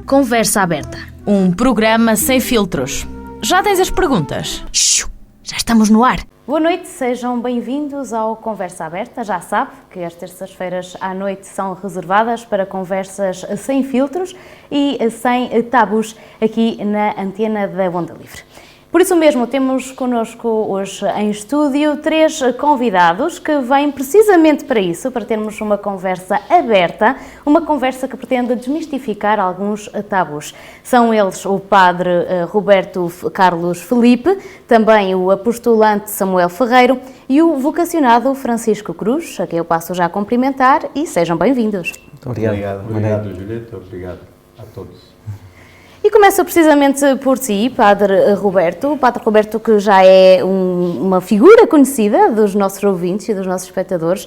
Conversa Aberta. Um programa sem filtros. Já tens as perguntas? Já estamos no ar. Boa noite, sejam bem-vindos ao Conversa Aberta. Já sabe que as terças-feiras à noite são reservadas para conversas sem filtros e sem tabus aqui na antena da Onda Livre. Por isso mesmo, temos connosco hoje em estúdio 3 convidados que vêm precisamente para isso, para termos uma conversa aberta, uma conversa que pretende desmistificar alguns tabus. São eles o padre Roberto Carlos Felipe, também o apostolante Samuel Ferreiro e o vocacionado Francisco Cruz, a quem eu passo já a cumprimentar, e sejam bem-vindos. Muito obrigado. Obrigado, Julieta. Obrigado a todos. E começo precisamente por si, Padre Roberto. O Padre Roberto, que já é uma figura conhecida dos nossos ouvintes e dos nossos espectadores,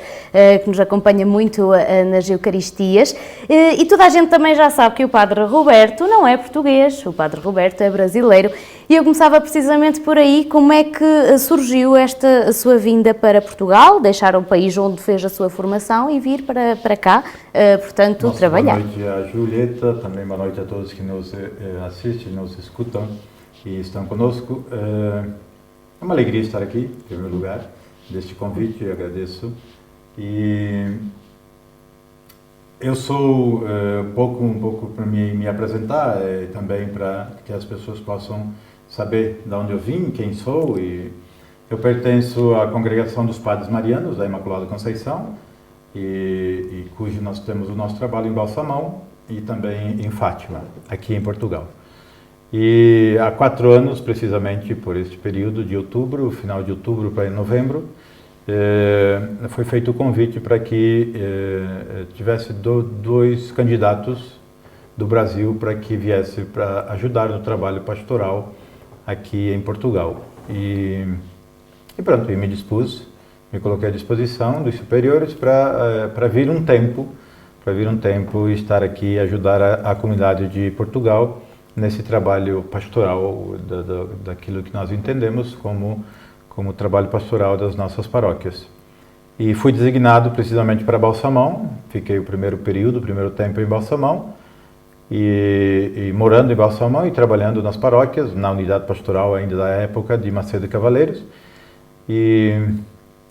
que nos acompanha muito nas Eucaristias. E toda a gente também já sabe que o Padre Roberto não é português, o Padre Roberto é brasileiro. E eu começava precisamente por aí, como é que surgiu esta sua vinda para Portugal, deixar o país onde fez a sua formação e vir para cá, portanto, trabalhar. Boa noite a Julieta, também boa noite a todos que nos assistem, nos escutam e estão conosco. É uma alegria estar aqui, em primeiro lugar, deste convite, eu agradeço. E eu sou um pouco para me apresentar, também para que as pessoas possam saber de onde eu vim, quem sou. E eu pertenço à Congregação dos Padres Marianos, da Imaculada Conceição, e cujo nós temos o nosso trabalho em Balsamão e também em Fátima, aqui em Portugal. E há 4 anos, precisamente por este período de outubro, final de outubro para novembro, foi feito o convite para que tivesse 2 candidatos do Brasil para que viesse para ajudar no trabalho pastoral aqui em Portugal. E pronto, eu me dispus, me coloquei à disposição dos superiores para vir um tempo e estar aqui e ajudar a comunidade de Portugal nesse trabalho pastoral daquilo que nós entendemos como trabalho pastoral das nossas paróquias. E fui designado precisamente para Balsamão, fiquei o primeiro tempo em Balsamão, e morando em Balsamão e trabalhando nas paróquias, na unidade pastoral ainda da época de Macedo e Cavaleiros, e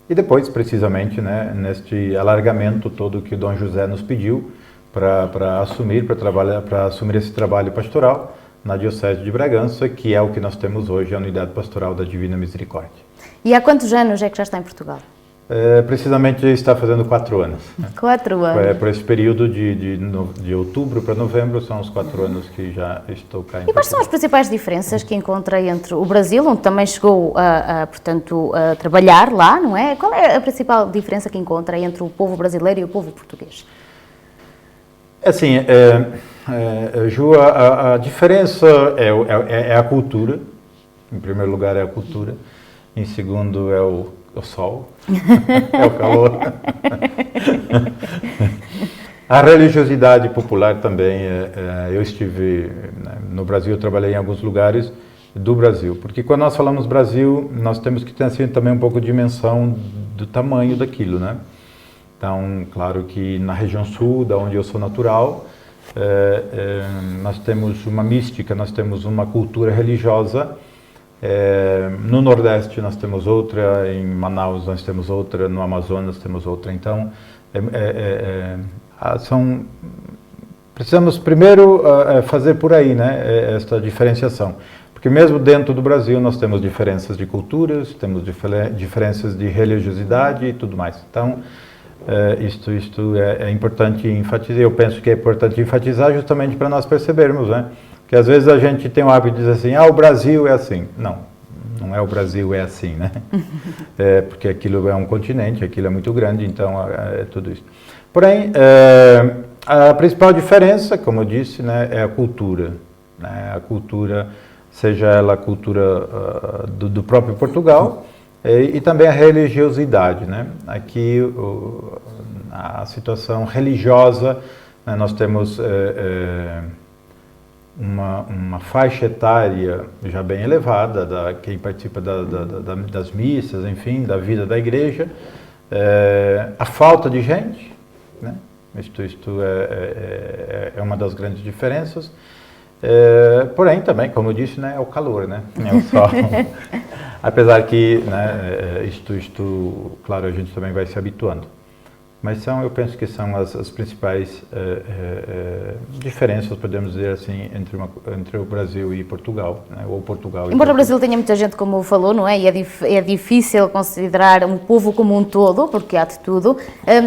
depois, precisamente, né, neste alargamento todo que o Dom José nos pediu para assumir esse trabalho pastoral na Diocese de Bragança, que é o que nós temos hoje, a Unidade Pastoral da Divina Misericórdia. E há quantos anos é que já está em Portugal? Precisamente está fazendo 4 anos. 4 anos. Por esse período de outubro para novembro, são os 4 anos que já estou cá em Portugal. E quais são as principais diferenças que encontra entre o Brasil, onde também chegou portanto, a trabalhar lá, não é? Qual é a principal diferença que encontra entre o povo brasileiro e o povo português? Assim, Ju, a diferença é a cultura. Em primeiro lugar é a cultura, em segundo é o sol, é o calor. A religiosidade popular também. Eu estive no Brasil, eu trabalhei em alguns lugares do Brasil, porque quando nós falamos Brasil, nós temos que ter assim, também um pouco de dimensão do tamanho daquilo, né? Então, claro que na região sul, da onde eu sou natural, nós temos uma mística, nós temos uma cultura religiosa. No Nordeste nós temos outra, em Manaus nós temos outra, no Amazonas temos outra. Então, precisamos primeiro fazer por aí, né, esta diferenciação. Porque mesmo dentro do Brasil nós temos diferenças de culturas, temos diferenças de religiosidade e tudo mais. Então, isto é importante enfatizar. Eu penso que é importante enfatizar justamente para nós percebermos, né? Que às vezes a gente tem o hábito de dizer assim, o Brasil é assim. Não é o Brasil, é assim, né? Porque aquilo é um continente, aquilo é muito grande, então é tudo isso. Porém, a principal diferença, como eu disse, né, é a cultura. Né? A cultura, seja ela a cultura do próprio Portugal, e também a religiosidade, né? Aqui a situação religiosa, né, nós temos uma faixa etária já bem elevada, quem participa das missas, enfim, da vida da igreja, a falta de gente, né? Isto é uma das grandes diferenças. Porém, também, como eu disse, né, é o calor, né? É o sol. Apesar que, né, isto, claro, a gente também vai se habituando. Mas eu penso que são as principais diferenças, podemos dizer assim, entre o Brasil e Portugal, né? Ou Portugal. Embora o Brasil tenha muita gente, como falou, não é? E é difícil considerar um povo como um todo, porque há de tudo.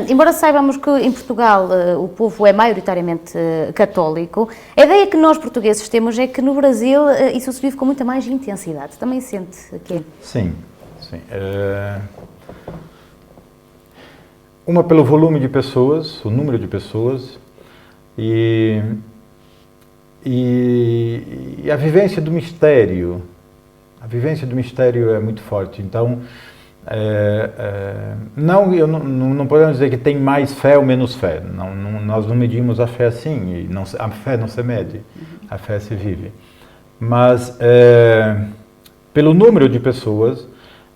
Embora saibamos que em Portugal o povo é maioritariamente católico, a ideia que nós portugueses temos é que no Brasil isso se vive com muita mais intensidade. Também sente que é? Sim, sim. Uma pelo volume de pessoas, o número de pessoas e a vivência do mistério. A vivência do mistério é muito forte. Então, não podemos dizer que tem mais fé ou menos fé. Nós não medimos a fé assim. A fé não se mede, a fé se vive. Mas, pelo número de pessoas,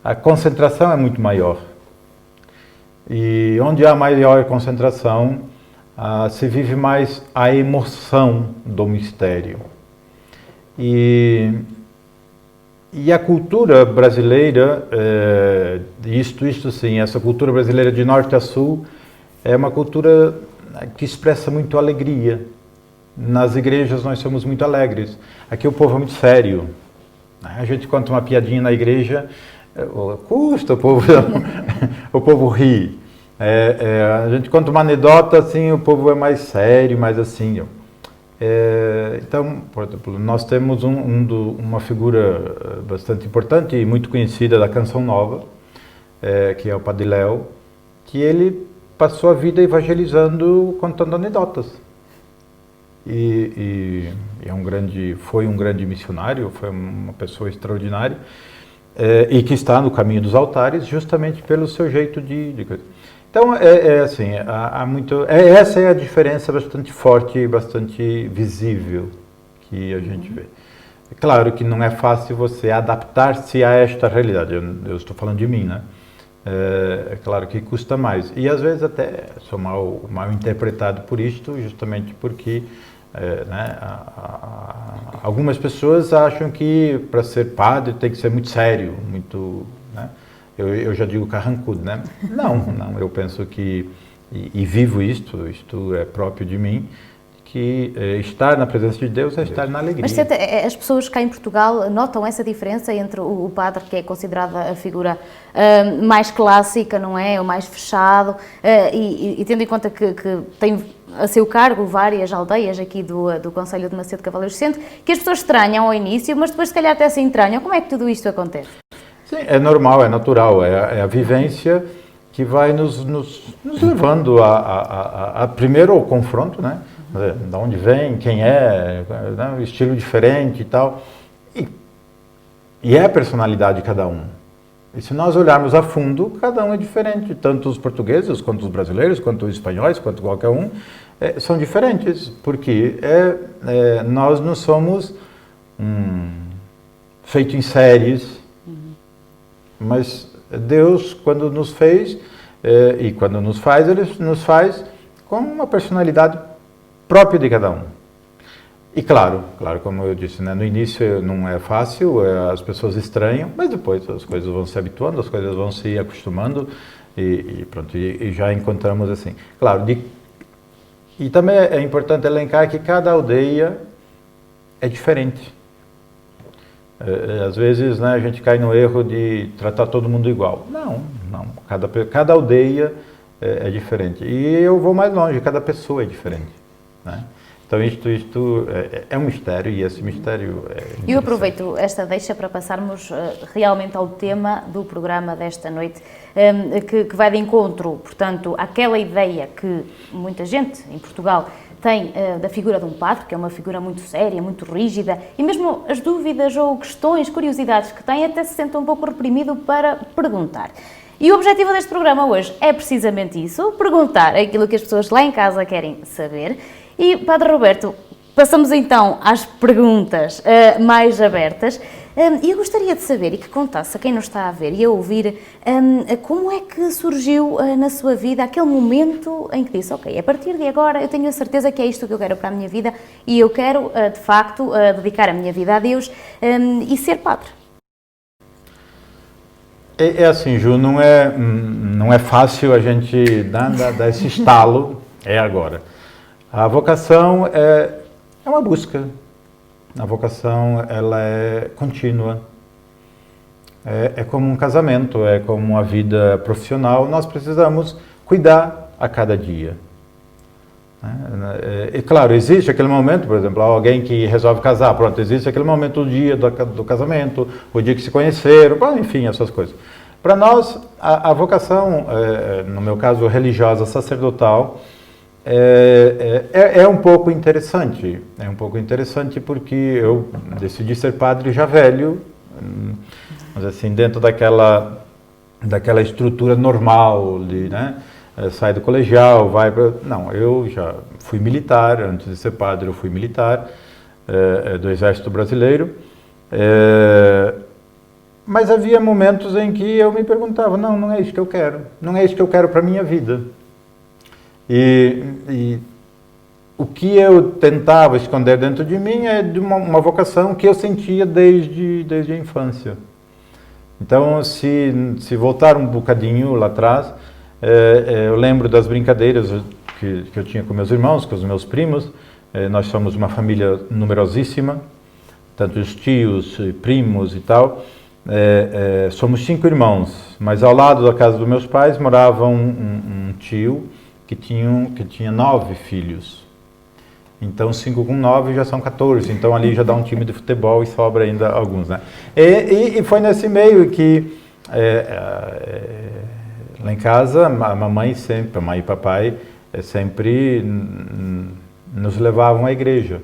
a concentração é muito maior. E onde há maior concentração, se vive mais a emoção do mistério. E a cultura brasileira, isto sim, essa cultura brasileira de norte a sul, é uma cultura que expressa muito alegria. Nas igrejas nós somos muito alegres. Aqui o povo é muito sério. A gente conta uma piadinha na igreja, custa o povo ri. A gente conta uma anedota, assim, o povo é mais sério, mais assim. Então, por exemplo, nós temos uma figura bastante importante e muito conhecida da Canção Nova, que é o Padre Léo, que ele passou a vida evangelizando, contando anedotas. E foi um grande missionário, foi uma pessoa extraordinária, e que está no caminho dos altares justamente pelo seu jeito de coisa. Então, assim, essa é a diferença bastante forte e bastante visível que a gente vê. É claro que não é fácil você adaptar-se a esta realidade, eu estou falando de mim, né? É claro que custa mais. E às vezes até sou mal interpretado por isto, justamente porque né, algumas pessoas acham que para ser padre tem que ser muito sério, muito... Né? Eu já digo carrancudo, né? Não, eu penso que, e vivo isto é próprio de mim, que estar na presença de Deus é estar na alegria. Mas as pessoas cá em Portugal notam essa diferença entre o padre, que é considerada a figura mais clássica, não é? O mais fechado, e tendo em conta que tem a seu cargo várias aldeias aqui do Concelho de Macedo Cavaleiros Centro, que as pessoas estranham ao início, mas depois se calhar até se entranham. Como é que tudo isto acontece? Sim, é normal, é natural, é a vivência que vai nos levando primeiro ao confronto, né? De onde vem, quem é, né? Estilo diferente e tal. E é a personalidade de cada um. E se nós olharmos a fundo, cada um é diferente. Tanto os portugueses, quanto os brasileiros, quanto os espanhóis, quanto qualquer um, são diferentes. Porque nós não somos feitos em séries. Mas Deus, quando nos fez e quando nos faz, Ele nos faz com uma personalidade própria de cada um. E claro, como eu disse, né, no início não é fácil, as pessoas estranham, mas depois as coisas vão se habituando, as coisas vão se acostumando e pronto, e já encontramos assim. Claro, e também é importante elencar que cada aldeia é diferente. Às vezes, né, a gente cai no erro de tratar todo mundo igual. Não. Cada aldeia é diferente. E eu vou mais longe, cada pessoa é diferente. Né? Então isto é um mistério e esse mistério é... Eu aproveito esta deixa para passarmos realmente ao tema do programa desta noite, que vai de encontro, portanto, àquela ideia que muita gente em Portugal tem da figura de um padre, que é uma figura muito séria, muito rígida, e mesmo as dúvidas ou questões, curiosidades que tem, até se sente um pouco reprimido para perguntar. E o objetivo deste programa hoje é precisamente isso, perguntar aquilo que as pessoas lá em casa querem saber. E, Padre Roberto, Passamos então às perguntas mais abertas. E eu gostaria de saber e que contasse a quem nos está a ver e a ouvir como é que surgiu na sua vida aquele momento em que disse: ok, a partir de agora eu tenho a certeza que é isto que eu quero para a minha vida e eu quero, de facto, dedicar a minha vida a Deus e ser padre. É assim, Ju, não é fácil a gente dar esse estalo, é agora. A vocação é uma busca. A vocação, ela é contínua. É como um casamento, é como uma vida profissional. Nós precisamos cuidar a cada dia. E claro, existe aquele momento, por exemplo, alguém que resolve casar, pronto, existe aquele momento, o dia do casamento, o dia que se conheceram, enfim, essas coisas. Para nós, a vocação, no meu caso, religiosa, sacerdotal, é um pouco interessante. É um pouco interessante porque eu decidi ser padre já velho, mas assim, dentro daquela estrutura normal de, né, sai do colegial, vai para... Não, eu já fui militar, antes de ser padre eu fui militar do Exército Brasileiro, mas havia momentos em que eu me perguntava, não é isso que eu quero, não é isso que eu quero para a minha vida. E o que eu tentava esconder dentro de mim é de uma vocação que eu sentia desde a infância. Então, se voltar um bocadinho lá atrás, eu lembro das brincadeiras que eu tinha com meus irmãos, com os meus primos. Nós somos uma família numerosíssima, tanto os tios, primos e tal. Somos 5 irmãos, mas ao lado da casa dos meus pais morava um tio que tinha 9 filhos. Então 5 com 9 já são 14, então ali já dá um time de futebol e sobra ainda alguns, né? E foi nesse meio que lá em casa a mãe e papai sempre nos levavam à igreja.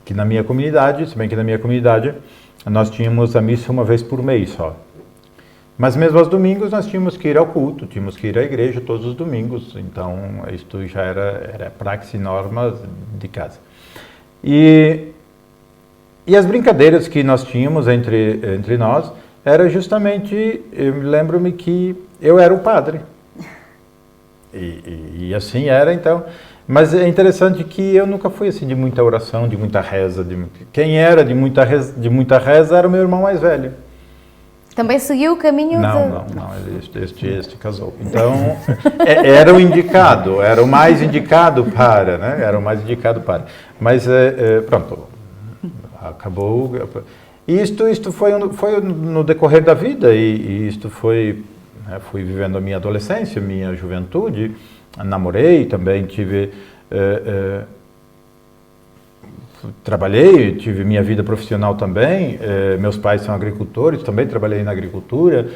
Que na minha comunidade, se bem que na minha comunidade nós tínhamos a missa uma vez por mês só. Mas mesmo aos domingos nós tínhamos que ir ao culto, tínhamos que ir à igreja todos os domingos, então isto já era praxe e norma de casa. E as brincadeiras que nós tínhamos entre nós era justamente, eu lembro-me que eu era o padre. E assim era, então. Mas é interessante que eu nunca fui assim de muita oração, de muita reza. Quem era de muita reza era o meu irmão mais velho. Também seguiu o caminho Não, este casou. Então, era o indicado, era o mais indicado para, né? Era o mais indicado para. Mas, pronto, acabou. Isto foi no decorrer da vida e isto foi... fui vivendo a minha adolescência, minha juventude, namorei, também trabalhei, tive minha vida profissional também, meus pais são agricultores, também trabalhei na agricultura.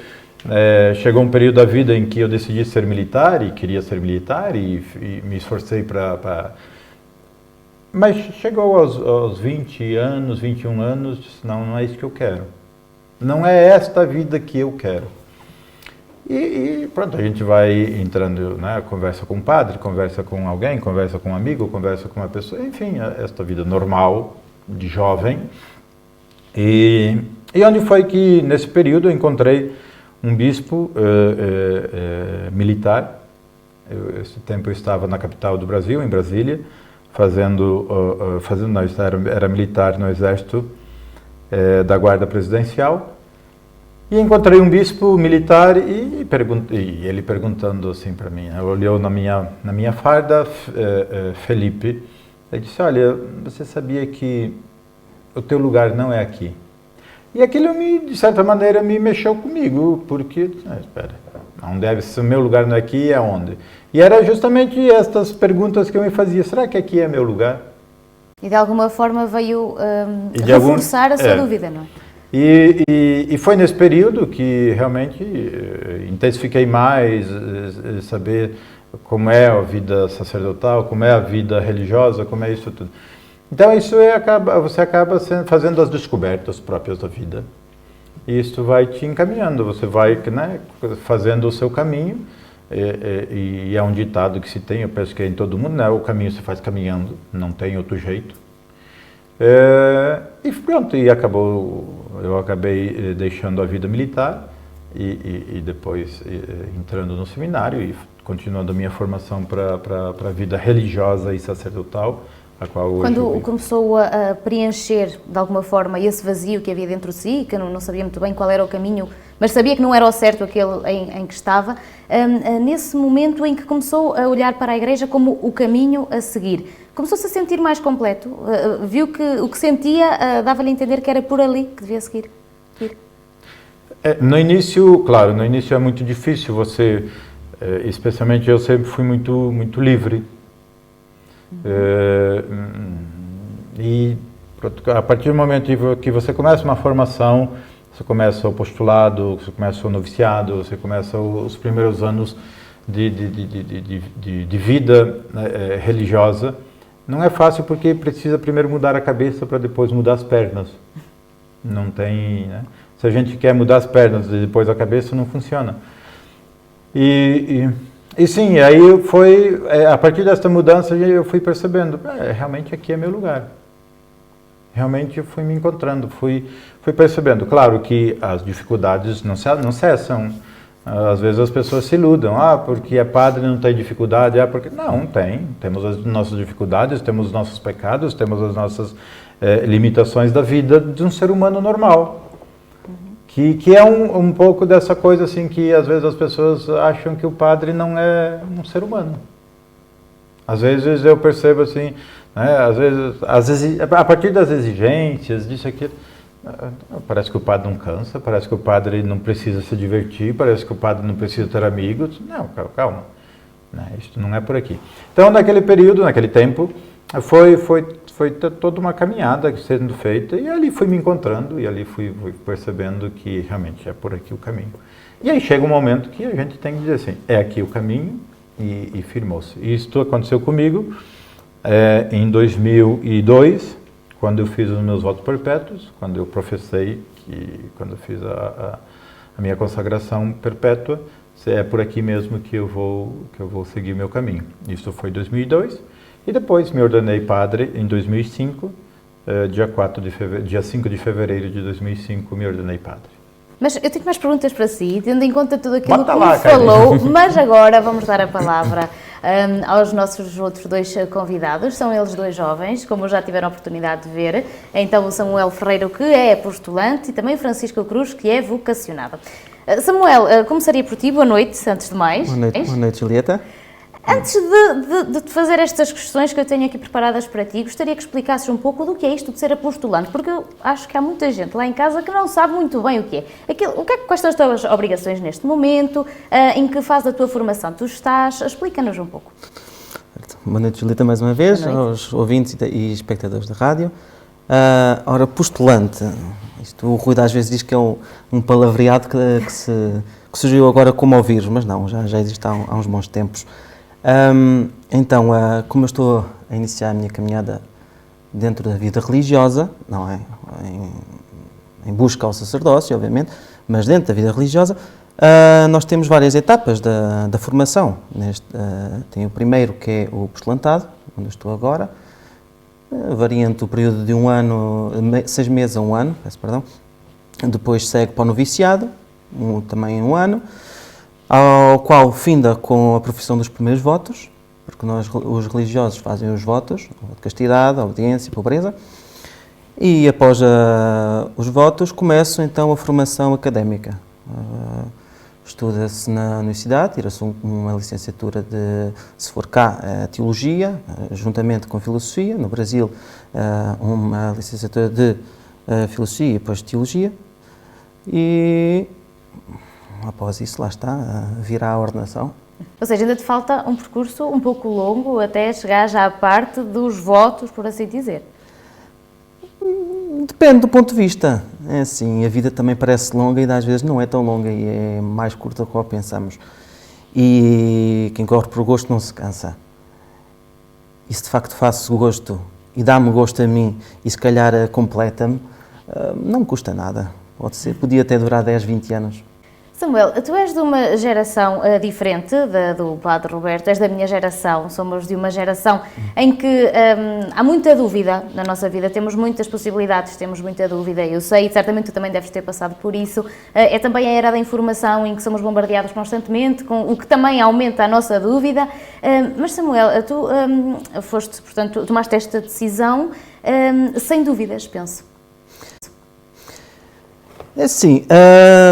Chegou um período da vida em que eu decidi ser militar e queria ser militar e me esforcei para... Mas chegou aos 20 anos, 21 anos, disse, não é isso que eu quero. Não é esta vida que eu quero. E pronto, a gente vai entrando, né, conversa com um padre, conversa com alguém, conversa com um amigo, conversa com uma pessoa, enfim, esta vida normal de jovem. E onde foi que, nesse período, eu encontrei um bispo militar. Esse tempo eu estava na capital do Brasil, em Brasília, era militar no Exército da Guarda Presidencial. E encontrei um bispo militar e ele perguntando assim para mim, olhou na minha farda, Felipe, ele disse, olha, você sabia que o teu lugar não é aqui? E aquilo, de certa maneira, me mexeu comigo, porque, espera, não deve ser, o meu lugar não é aqui, é onde? E era justamente estas perguntas que eu me fazia, será que aqui é meu lugar? E de alguma forma veio reforçar a sua dúvida, não é? E foi nesse período que realmente intensifiquei mais saber como é a vida sacerdotal, como é a vida religiosa, como é isso tudo. Então isso você acaba fazendo as descobertas próprias da vida. E isso vai te encaminhando, você vai, né, fazendo o seu caminho. e é um ditado que se tem, eu penso que é em todo mundo, né? O caminho se faz caminhando, não tem outro jeito. E pronto, eu acabei deixando a vida militar e depois entrando no seminário e continuando a minha formação para a vida religiosa e sacerdotal, a qual hoje Quando começou a preencher, de alguma forma, esse vazio que havia dentro de si, que não sabia muito bem qual era o caminho, mas sabia que não era o certo aquele em que estava, nesse momento em que começou a olhar para a Igreja como o caminho a seguir, começou-se a sentir mais completo? Viu que o que sentia dava-lhe a entender que era por ali que devia seguir? No início, claro, no início é muito difícil você, especialmente eu sempre fui muito livre. E a partir do momento que você começa uma formação, você começa o postulado, você começa o noviciado, você começa os primeiros anos de vida religiosa, não é fácil porque precisa primeiro mudar a cabeça para depois mudar as pernas. Não tem, né? Se a gente quer mudar as pernas e depois a cabeça, não funciona. E sim, aí a partir dessa mudança eu fui percebendo, realmente aqui é meu lugar. Realmente eu fui me encontrando, fui percebendo. Claro que as dificuldades não cessam. Às vezes as pessoas se iludem, porque é padre não tem dificuldade, porque... Não, temos as nossas dificuldades, temos os nossos pecados, temos as nossas limitações da vida de um ser humano normal. Que é um pouco dessa coisa assim que às vezes as pessoas acham que o padre não é um ser humano. Às vezes eu percebo assim, né, às vezes a partir das exigências, disso aqui, parece que o padre não cansa, parece que o padre não precisa se divertir, parece que o padre não precisa ter amigos. Não, calma, né, isso não é por aqui. Então naquele período, naquele tempo, foi toda uma caminhada sendo feita e ali fui me encontrando e ali fui percebendo que realmente é por aqui o caminho. E aí chega um momento que a gente tem que dizer assim, é aqui o caminho e firmou-se. E isso aconteceu comigo em 2002, quando eu fiz os meus votos perpétuos, quando eu professei, quando eu fiz a minha consagração perpétua, é por aqui mesmo que eu vou seguir meu caminho. Isso foi em 2002. E depois me ordenei padre em 2005, dia 5 de fevereiro de 2005 me ordenei padre. Mas eu tenho mais perguntas para si, tendo em conta tudo aquilo Bota que lá, me falou, mas agora vamos dar a palavra aos nossos outros dois convidados. São eles dois jovens, como já tiveram a oportunidade de ver. Então o Samuel Ferreira, que é postulante, e também o Francisco Cruz, que é vocacionado. Samuel, começaria por ti. Boa noite, antes de mais. Boa noite, Julieta. Antes de te fazer estas questões que eu tenho aqui preparadas para ti, gostaria que explicasses um pouco do que é isto de ser apostolante, porque eu acho que há muita gente lá em casa que não sabe muito bem o que é. Quais são as tuas obrigações neste momento? Em que fase da tua formação tu estás? Explica-nos um pouco. Boa noite, Julieta, mais uma vez, aos ouvintes e espectadores da rádio. Ora, postulante, isto o Rui às vezes diz que é um palavreado que surgiu agora como ao vírus, mas não, já existe há uns bons tempos. Então, como eu estou a iniciar a minha caminhada dentro da vida religiosa, não é? Em busca ao sacerdócio, obviamente, mas dentro da vida religiosa, nós temos várias etapas da formação. Tem o primeiro, que é o postulantado, onde eu estou agora, varia entre o período de 1 ano, 6 meses a 1 ano, peço perdão. Depois segue para o noviciado, também 1 ano, ao qual finda com a profissão dos primeiros votos, porque nós, os religiosos, fazem os votos, de castidade, obediência e pobreza, e após os votos começa então a formação académica. Estuda-se na universidade, tira-se uma licenciatura de, se for cá, teologia, juntamente com filosofia, no Brasil uma licenciatura de filosofia e depois de teologia, e após isso, lá está, virá a ordenação. Ou seja, ainda te falta um percurso um pouco longo até chegar já à parte dos votos, por assim dizer. Depende do ponto de vista. É assim, a vida também parece longa e às vezes não é tão longa e é mais curta do que pensamos. E quem corre por gosto não se cansa. E se de facto faço gosto e dá-me gosto a mim e se calhar completa-me, não me custa nada. Podia até durar 10, 20 anos. Samuel, tu és de uma geração diferente do Padre Roberto, és da minha geração, somos de uma geração em que há muita dúvida na nossa vida, temos muitas possibilidades, temos muita dúvida, eu sei, e certamente tu também deves ter passado por isso, é também a era da informação em que somos bombardeados constantemente, com o que também aumenta a nossa dúvida, mas Samuel, tu portanto, tomaste esta decisão sem dúvidas, penso. É sim,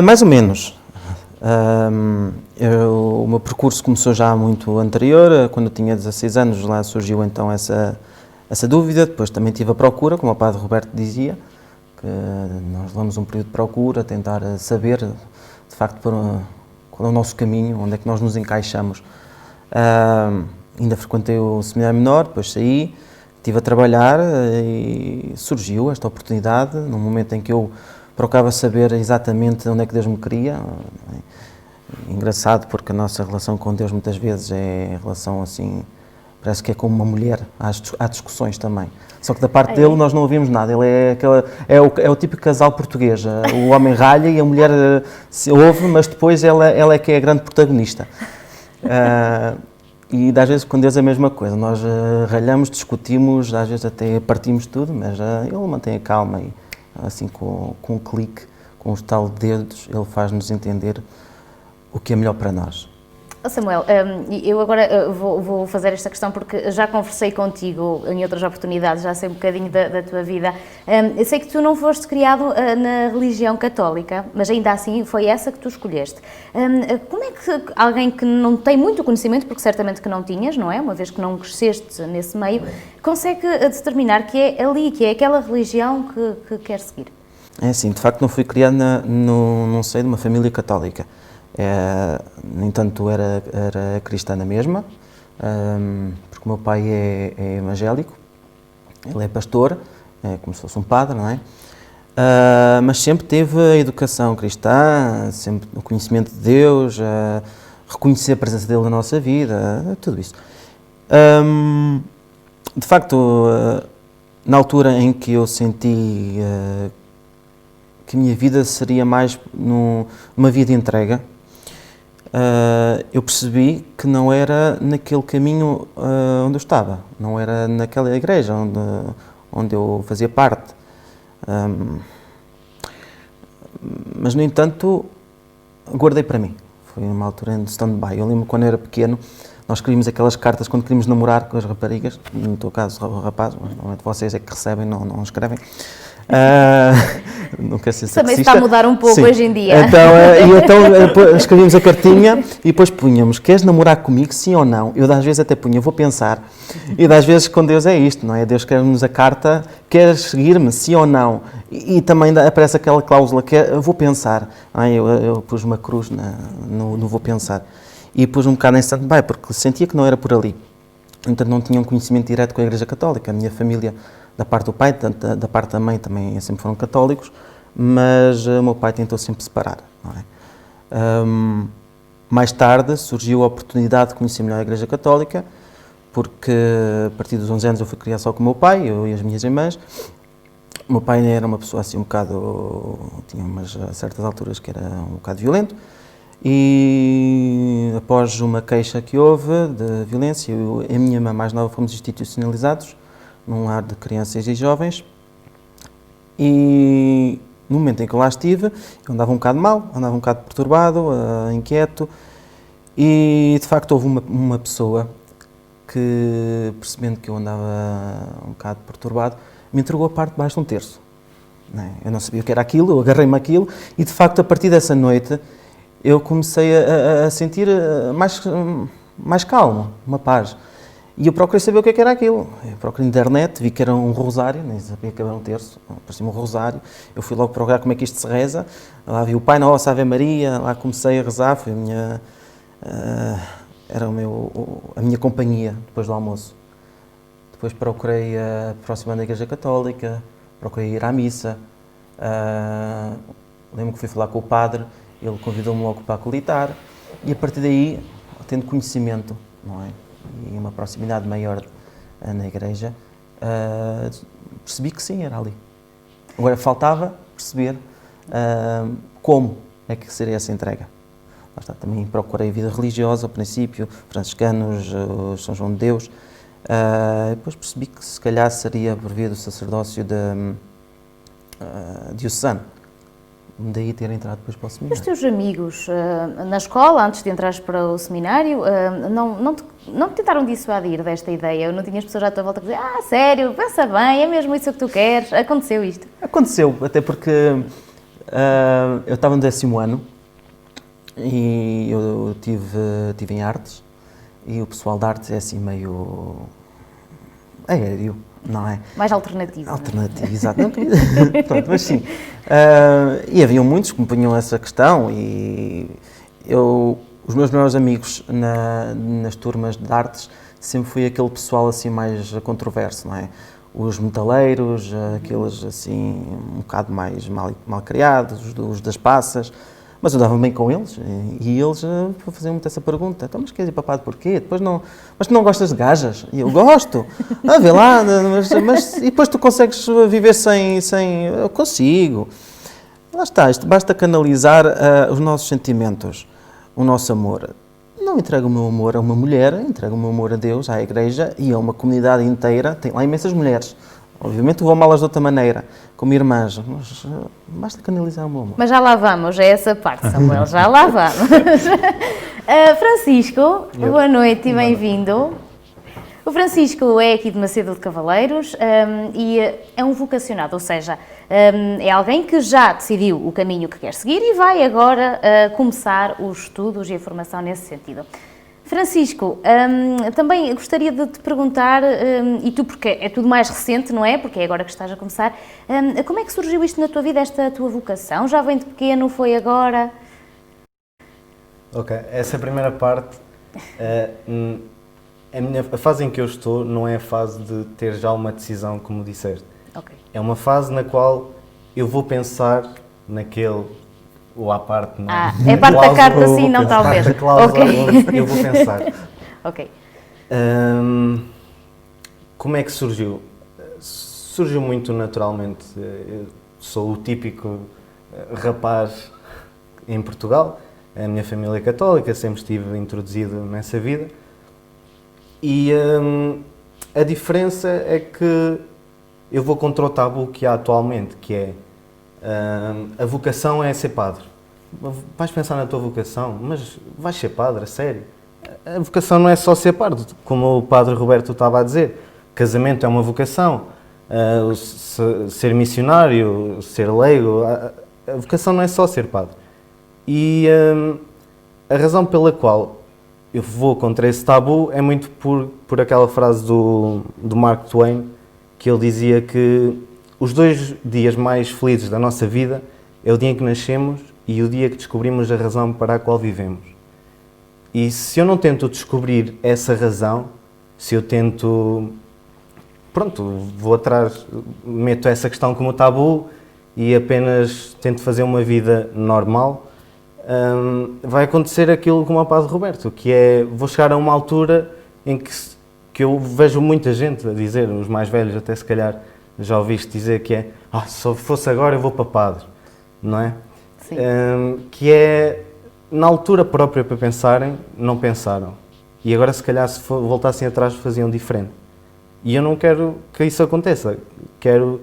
mais ou menos. O meu percurso começou já muito anterior, quando eu tinha 16 anos, lá surgiu então essa dúvida. Depois também tive a procura, como o Padre Roberto dizia, que nós levamos um período de procura, tentar saber de facto qual é o nosso caminho, onde é que nós nos encaixamos. Ainda frequentei o seminário menor, depois saí, estive a trabalhar e surgiu esta oportunidade, num momento em que eu procurava saber exatamente onde é que Deus me queria. Engraçado, porque a nossa relação com Deus muitas vezes é relação assim, parece que é como uma mulher, há discussões também. Só que da parte dele nós não ouvimos nada, ele é o típico casal português, o homem ralha e a mulher se ouve, mas depois ela é que é a grande protagonista. E às vezes com Deus é a mesma coisa, nós ralhamos, discutimos, às vezes até partimos tudo, mas ele mantém a calma e assim com um clique, com um estalo de dedos, ele faz-nos entender o que é melhor para nós. Samuel, eu agora vou fazer esta questão porque já conversei contigo em outras oportunidades, já sei um bocadinho da tua vida. Eu sei que tu não foste criado na religião católica, mas ainda assim foi essa que tu escolheste. Como é que alguém que não tem muito conhecimento, porque certamente que não tinhas, não é? Uma vez que não cresceste nesse meio, consegue determinar que é ali, que é aquela religião que quer seguir? É assim, de facto não fui criado num seio de uma família católica. No entanto, era cristã na mesma, porque o meu pai é evangélico, ele é pastor, é como se fosse um padre, não é? Mas sempre teve a educação cristã, sempre o conhecimento de Deus, reconhecer a presença dele na nossa vida, tudo isso. De facto, na altura em que eu senti que a minha vida seria mais numa vida de entrega, eu percebi que não era naquele caminho onde eu estava, não era naquela igreja onde eu fazia parte. Mas, no entanto, guardei para mim. Foi uma altura em stand-by. Eu lembro quando eu era pequeno, nós escrevíamos aquelas cartas quando queríamos namorar com as raparigas, no teu caso, o rapaz, mas normalmente vocês é que recebem, não escrevem. Não quer ser sexista. Também se está a mudar um pouco. Sim. Hoje em dia. Então escrevíamos a cartinha e depois punhamos: queres namorar comigo, sim ou não? Eu às vezes até punha: vou pensar. E às vezes com Deus é isto, não é? Deus escreve-nos a carta: queres seguir-me, sim ou não? E também aparece aquela cláusula que é: vou pensar. Eu pus uma cruz no vou pensar. E pus um bocado em stand-by, porque sentia que não era por ali. Então não tinha um conhecimento direto com a Igreja Católica. A minha família, da parte do pai, da parte da mãe, também sempre foram católicos, mas o meu pai tentou sempre separar. Não é? Mais tarde surgiu a oportunidade de conhecer melhor a Igreja Católica, porque a partir dos 11 anos eu fui criar só com o meu pai, eu e as minhas irmãs. O meu pai era uma pessoa assim um bocado, tinha umas certas alturas que era um bocado violento, e após uma queixa que houve de violência, eu e a minha irmã mais nova fomos institucionalizados num lar de crianças e jovens, e no momento em que eu lá estive, eu andava um bocado mal, andava um bocado perturbado, inquieto, e de facto houve uma pessoa que, percebendo que eu andava um bocado perturbado, me entregou a parte de baixo de um terço. Eu não sabia o que era aquilo, eu agarrei-me aquilo, e de facto a partir dessa noite eu comecei a sentir mais calmo, uma paz. E eu procurei saber o que era aquilo. Eu procurei na internet, vi que era um rosário, nem sabia que era um terço, parecia um rosário. Eu fui logo procurar como é que isto se reza. Lá vi o Pai Nosso, Ave Maria, lá comecei a rezar, foi era a minha companhia depois do almoço. Depois procurei aproximar da Igreja Católica, procurei ir à missa. Lembro que fui falar com o padre, ele convidou-me logo para acolitar, e a partir daí, tendo conhecimento, não é? E uma proximidade maior na igreja, percebi que sim, era ali. Agora faltava perceber como é que seria essa entrega. lá está, também procurei a vida religiosa ao princípio, franciscanos, São João de Deus. Depois percebi que se calhar seria por via do sacerdócio diocesano. Daí ter entrado depois para o E os seminário. teus amigos na escola, antes de entrares para o seminário, não te tentaram dissuadir desta ideia? Não tinhas pessoas à tua volta que diziam, sério, pensa bem, é mesmo isso que tu queres? Aconteceu isto? Aconteceu, até porque eu estava no 10º ano e eu tive em artes e o pessoal de artes é assim meio aéreo, não é? Mais alternativo. Alternativo, exato. Pronto, mas sim. E haviam muitos que me punham essa questão e os meus melhores amigos nas turmas de artes sempre fui aquele pessoal assim mais controverso, não é? Os metaleiros, aqueles assim um bocado mais mal criados, os das passas, mas eu dava bem com eles e eles faziam muito essa pergunta, então, mas queres ir para padre porquê? Mas tu não gostas de gajas? E eu gosto, vê lá, mas e depois tu consegues viver sem eu consigo. Lá está, isto basta canalizar os nossos sentimentos, o nosso amor. Não entrego o meu amor a uma mulher, entrego o meu amor a Deus, à Igreja e a uma comunidade inteira. Tem lá imensas mulheres. Obviamente vou amá-las de outra maneira, como irmãs, mas basta canalizar o meu amor. Mas já lá vamos, é essa parte, Samuel, já lá vamos. Francisco, boa noite e bem-vindo. O Francisco é aqui de Macedo de Cavaleiros e é um vocacionado, ou seja, é alguém que já decidiu o caminho que quer seguir e vai agora começar os estudos e a formação nesse sentido. Francisco, também gostaria de te perguntar, e tu porque é tudo mais recente, não é? Porque é agora que estás a começar, como é que surgiu isto na tua vida, esta tua vocação? Já vem de pequeno, foi agora? Ok, essa primeira parte, a fase em que eu estou não é a fase de ter já uma decisão, como disseste. Ok. É uma fase na qual eu vou pensar naquele, ou à parte... Não, é parte da carta sim, não talvez. Parte da cláusula Ok. onde eu vou pensar. Ok. Como é que surgiu? Surgiu muito naturalmente. Eu sou o típico rapaz em Portugal, a minha família é católica, sempre estive introduzido nessa vida. E a diferença é que eu vou contra o tabu que há atualmente, que é a vocação é ser padre. Vais pensar na tua vocação, mas vais ser padre, a sério. A vocação não é só ser padre, como o padre Roberto estava a dizer. Casamento é uma vocação, ser missionário, ser leigo, a vocação não é só ser padre. E a razão pela qual eu vou contra esse tabu é muito por aquela frase do Mark Twain, que ele dizia que os 2 dias mais felizes da nossa vida é o dia em que nascemos e o dia que descobrimos a razão para a qual vivemos. E se eu não tento descobrir essa razão, se eu tento, vou atrás, meto essa questão como tabu e apenas tento fazer uma vida normal, vai acontecer aquilo como o Padre Roberto, que é, vou chegar a uma altura em que eu vejo muita gente a dizer, os mais velhos até se calhar já ouviste dizer que é, se eu fosse agora eu vou para padre, não é? Sim. Que é, na altura própria para pensarem, não pensaram. E agora se calhar se voltassem atrás faziam diferente. E eu não quero que isso aconteça, quero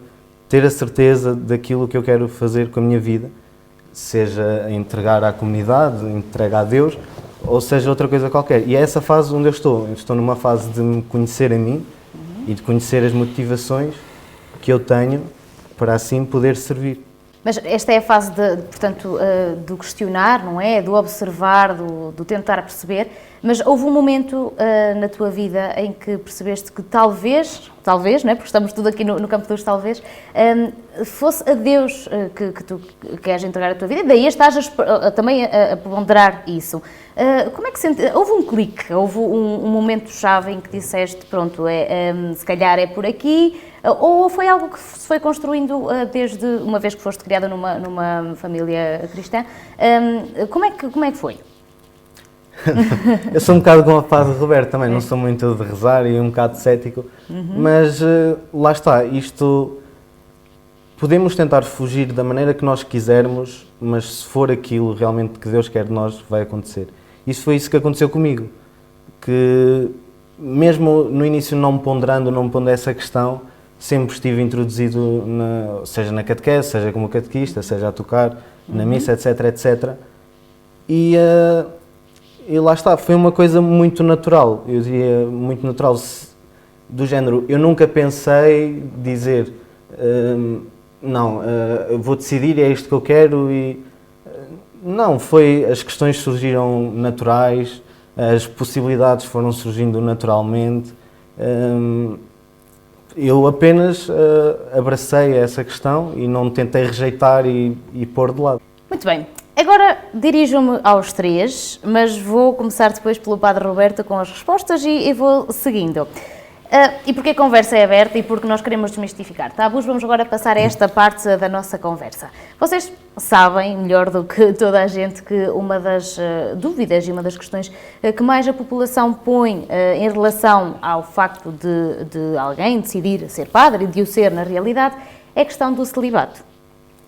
ter a certeza daquilo que eu quero fazer com a minha vida, seja entregar à comunidade, entregar a Deus, ou seja outra coisa qualquer. E é essa fase onde eu estou numa fase de me conhecer a mim e de conhecer as motivações que eu tenho para assim poder servir. Mas esta é a fase, portanto, do questionar, não é? Do observar, do tentar perceber. Mas houve um momento na tua vida em que percebeste que talvez, não é? Porque estamos tudo aqui no campo dos talvez, fosse a Deus que tu queres entregar a tua vida e daí estás também a ponderar isso. Como é que sentes? Houve um clique, houve um momento-chave em que disseste, pronto, se calhar é por aqui, ou foi algo que se foi construindo desde uma vez que foste criada numa família cristã? Como é que foi? Eu sou um bocado como o Padre Roberto também, não sou muito de rezar e um bocado cético, mas lá está, isto podemos tentar fugir da maneira que nós quisermos, mas se for aquilo realmente que Deus quer de nós, vai acontecer. Isso foi isso que aconteceu comigo, que mesmo no início não me pondo essa questão, sempre estive introduzido, seja na catequese, seja como catequista, seja a tocar, na missa, etc, etc. E lá está, foi uma coisa muito natural, eu diria muito natural, do género, eu nunca pensei dizer, não, vou decidir, é isto que eu quero e... Não, as questões surgiram naturais, as possibilidades foram surgindo naturalmente, eu apenas abracei essa questão e não tentei rejeitar e pôr de lado. Muito bem. Agora dirijo-me aos três, mas vou começar depois pelo Padre Roberto com as respostas e vou seguindo. E porque a conversa é aberta e porque nós queremos desmistificar tabus, vamos agora passar a esta parte da nossa conversa. Vocês sabem, melhor do que toda a gente, que uma das dúvidas e uma das questões que mais a população põe em relação ao facto de alguém decidir ser padre e de o ser na realidade é a questão do celibato,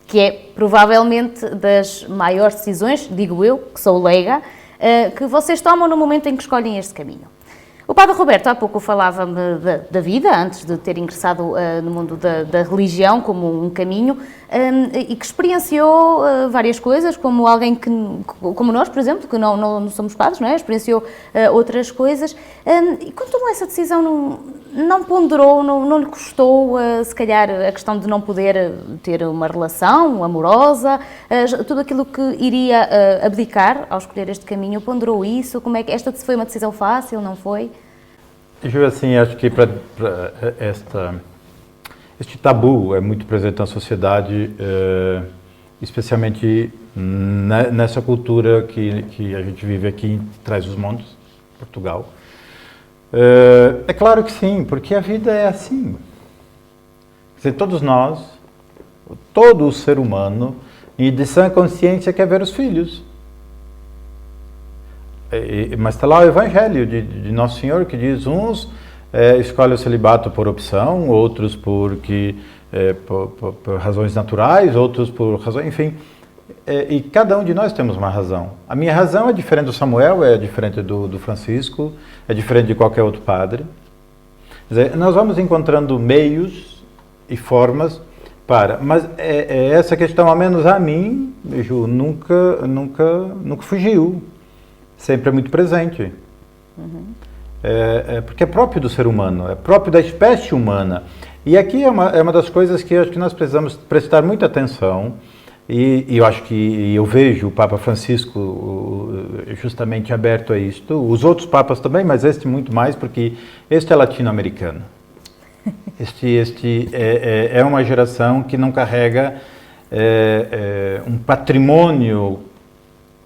que é provavelmente das maiores decisões, digo eu, que sou leiga, que vocês tomam no momento em que escolhem este caminho. O Padre Roberto há pouco falava-me da vida, antes de ter ingressado no mundo da religião como um caminho, e que experienciou várias coisas, como alguém como nós, por exemplo, que não somos padres, não é? Experienciou outras coisas. E quando tomou essa decisão, não ponderou, não lhe custou, se calhar, a questão de não poder ter uma relação amorosa, tudo aquilo que iria abdicar ao escolher este caminho, ponderou isso? Como é que esta foi uma decisão fácil, não foi? Eu assim, acho que este tabu é muito presente na sociedade, especialmente nessa cultura que a gente vive aqui em Trás-os-Montes, Portugal. É claro que sim, porque a vida é assim. Quer dizer, todos nós, todo o ser humano, de sã consciência, quer ver os filhos. Mas está lá o Evangelho de Nosso Senhor que diz: uns escolhem o celibato por opção, outros por razões naturais, outros por razões, enfim. E cada um de nós temos uma razão. A minha razão é diferente do Samuel, é diferente do Francisco, é diferente de qualquer outro padre. Quer dizer, nós vamos encontrando meios e formas mas essa questão, ao menos a mim, Ju, nunca fugiu. Sempre é muito presente. Porque é próprio do ser humano, é próprio da espécie humana. E aqui é uma das coisas que eu acho que nós precisamos prestar muita atenção. E eu acho que eu vejo o Papa Francisco justamente aberto a isto, os outros papas também, mas este muito mais, porque este é latino-americano. Este é uma geração que não carrega um patrimônio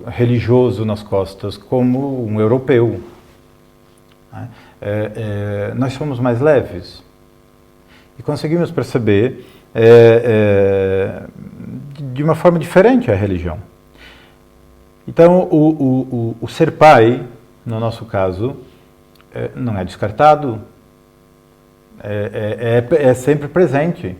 religioso nas costas como um europeu. Nós somos mais leves e conseguimos perceber de uma forma diferente a religião. Então, o ser pai, no nosso caso, não é descartado, é sempre presente.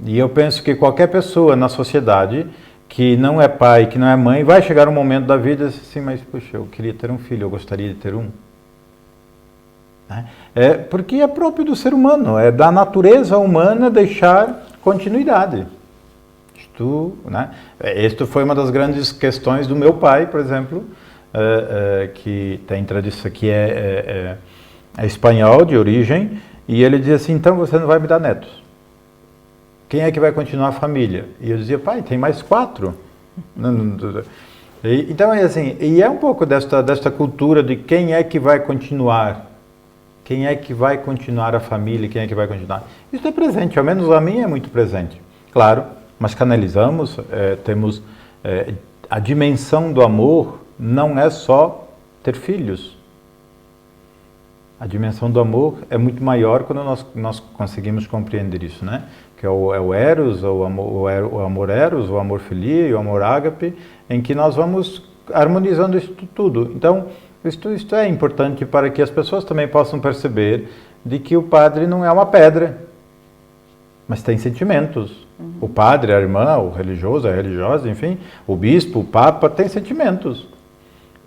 E eu penso que qualquer pessoa na sociedade que não é pai, que não é mãe, vai chegar um momento da vida assim, mas puxa, eu queria ter um filho, eu gostaria de ter um. Porque é próprio do ser humano, é da natureza humana deixar continuidade. Isto foi uma das grandes questões do meu pai, por exemplo, que tem tradição, que é espanhol de origem, e ele dizia assim: então você não vai me dar netos. Quem é que vai continuar a família? E eu dizia: pai, tem mais 4. Então é assim, e é um pouco desta cultura de quem é que vai continuar. Quem é que vai continuar a família, quem é que vai continuar. Isso é presente, ao menos a mim é muito presente. Claro, mas canalizamos, temos a dimensão do amor não é só ter filhos. A dimensão do amor é muito maior quando nós conseguimos compreender isso, né? Que é o eros, o amor eros, o amor filia, o amor ágape, em que nós vamos harmonizando isso tudo. Então, isto é importante para que as pessoas também possam perceber de que o padre não é uma pedra. mas tem sentimentos. O padre, a irmã, o religioso, a religiosa, enfim, o bispo, o papa, tem sentimentos.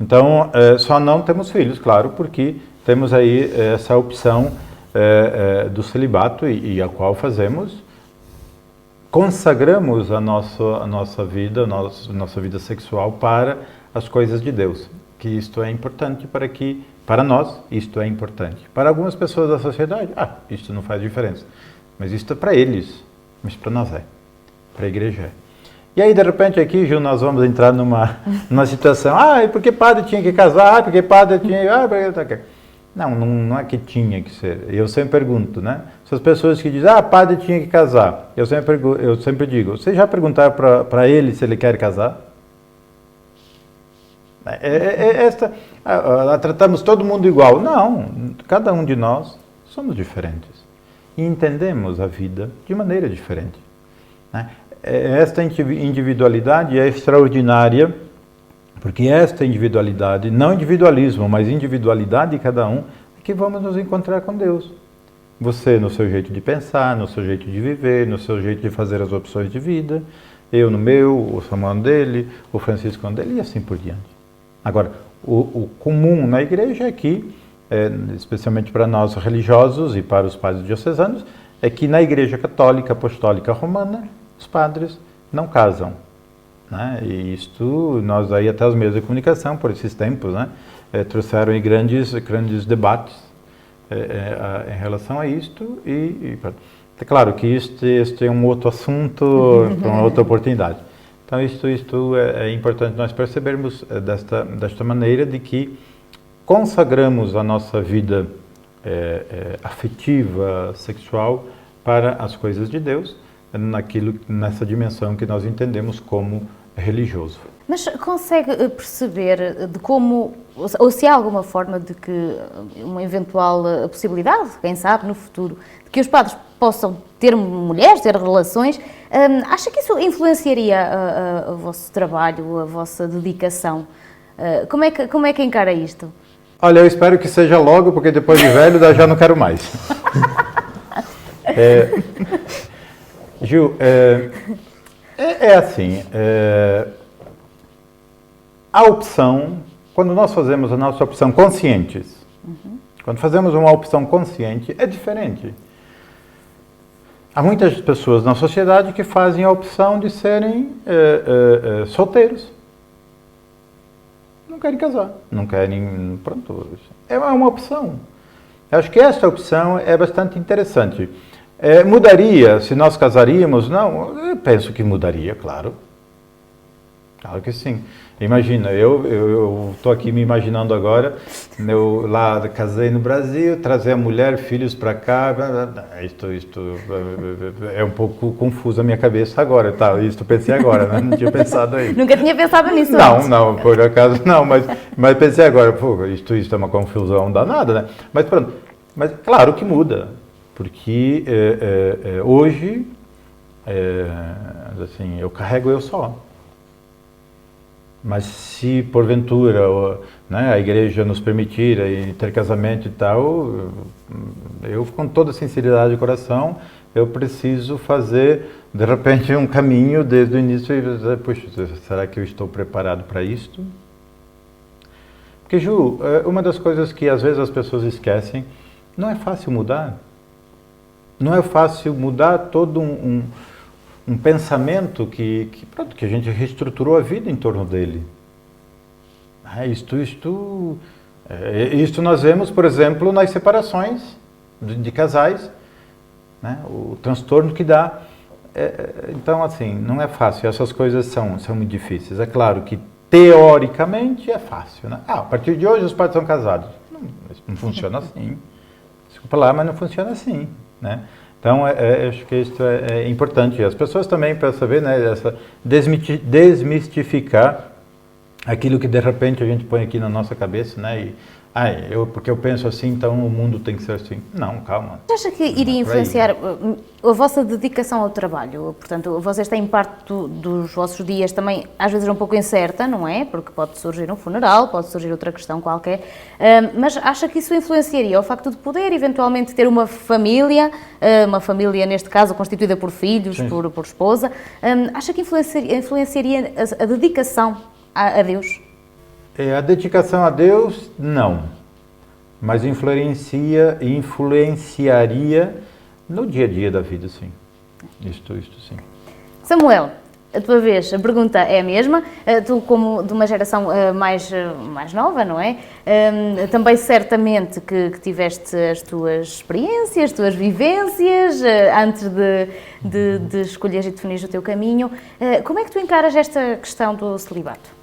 Então, só não temos filhos, claro, porque temos aí essa opção do celibato e a qual consagramos a nossa vida sexual para as coisas de Deus, que isto é importante para nós, isto é importante. Para algumas pessoas da sociedade, isto não faz diferença, mas isto é para eles, mas para nós para a igreja é. E aí, de repente, aqui, Gil, nós vamos entrar numa situação, porque padre tinha que casar, porque padre tinha... Não é que tinha que ser. Eu sempre pergunto, né? Essas pessoas que dizem, padre tinha que casar. Eu sempre digo, vocês já perguntaram para ele se ele quer casar? Tratamos todo mundo igual. Não, cada um de nós somos diferentes. E entendemos a vida de maneira diferente. Né? Esta individualidade é extraordinária, porque esta individualidade, não individualismo, mas individualidade de cada um, é que vamos nos encontrar com Deus. Você no seu jeito de pensar, no seu jeito de viver, no seu jeito de fazer as opções de vida, eu no meu, o Samuel dele, o Francisco no dele, e assim por diante. Agora, o comum na igreja é que, especialmente para nós religiosos e para os padres diocesanos, é que na igreja católica apostólica romana, os padres não casam. Né? E isto, nós aí até os meios de comunicação, por esses tempos, né, trouxeram aí grandes debates em relação a isto. É claro que este é um outro assunto, para uma outra oportunidade. Então, isto é importante nós percebermos desta maneira de que consagramos a nossa vida afetiva, sexual, para as coisas de Deus, nessa dimensão que nós entendemos como religioso. Mas consegue perceber de como, ou se há alguma forma de que uma eventual possibilidade, quem sabe, no futuro, de que os padres possam ter mulheres, ter relações, acha que isso influenciaria o vosso trabalho, a vossa dedicação? Como é que encara isto? Olha, eu espero que seja logo, porque depois de velho eu já não quero mais. Gil, assim, a opção, quando nós fazemos a nossa opção conscientes, quando fazemos uma opção consciente, é diferente. Há muitas pessoas na sociedade que fazem a opção de serem solteiros. Não querem casar, não querem, pronto, é uma opção. Eu acho que esta opção é bastante interessante. Mudaria se nós casaríamos? Não, eu penso que mudaria, claro. Claro que sim. Imagina, eu estou aqui me imaginando agora, eu lá casei no Brasil, trazer a mulher, filhos para cá, isto é um pouco confuso a minha cabeça agora, tá? Isto pensei agora, né? Não tinha pensado aí. Nunca tinha pensado nisso antes. Não, por acaso não, mas pensei agora, isto é uma confusão danada, né? Mas pronto, mas claro que muda, porque hoje, assim, eu carrego eu só. Mas se porventura a igreja nos permitir ter casamento e tal, eu com toda sinceridade de coração, eu preciso fazer de repente um caminho desde o início e dizer, puxa, será que eu estou preparado para isto? Porque, Ju, uma das coisas que às vezes as pessoas esquecem, não é fácil mudar. Não é fácil mudar todo um pensamento que a gente reestruturou a vida em torno dele. Isto nós vemos, por exemplo, nas separações de casais, né? O transtorno que dá. Então, assim, não é fácil, essas coisas são muito difíceis. É claro que, teoricamente, é fácil. Né? A partir de hoje os pais são casados. Não funciona assim. Desculpa lá, mas não funciona assim, né? Então, acho que isso é importante. As pessoas também, para saber, né, desmistificar aquilo que, de repente, a gente põe aqui na nossa cabeça, né, e Porque eu penso assim, então o mundo tem que ser assim. Não, calma. Você acha que iria influenciar a vossa dedicação ao trabalho? Portanto, vocês têm parte dos vossos dias também, às vezes um pouco incerta, não é? Porque pode surgir um funeral, pode surgir outra questão qualquer, mas acha que isso influenciaria o facto de poder eventualmente ter uma família neste caso constituída por filhos, por esposa, acha que influenciaria a dedicação a Deus? A dedicação a Deus, não. Mas influenciaria no dia a dia da vida, sim. Isto sim. Samuel, a tua vez, a pergunta é a mesma. Tu, como de uma geração mais nova, não é? Também certamente que tiveste as tuas experiências, as tuas vivências, antes de escolheres e definires o teu caminho. Como é que tu encaras esta questão do celibato?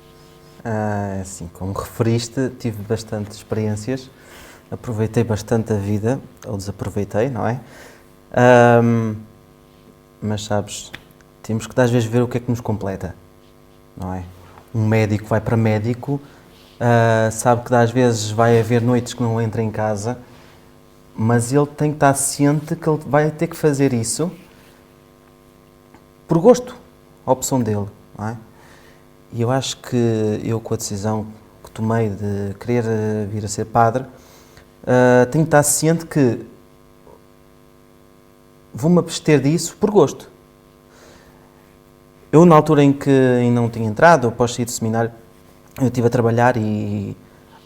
Assim, como referiste, tive bastantes experiências, aproveitei bastante a vida, ou desaproveitei, não é? Mas sabes, temos que às vezes ver o que é que nos completa, não é? Um médico vai para médico, sabe que às vezes vai haver noites que não entra em casa, mas ele tem que estar ciente que ele vai ter que fazer isso por gosto, a opção dele, não é? E eu acho que eu, com a decisão que tomei de querer vir a ser padre, tenho que estar ciente que vou-me abster disso por gosto. Eu, na altura em que ainda não tinha entrado, após sair do seminário, eu estive a trabalhar e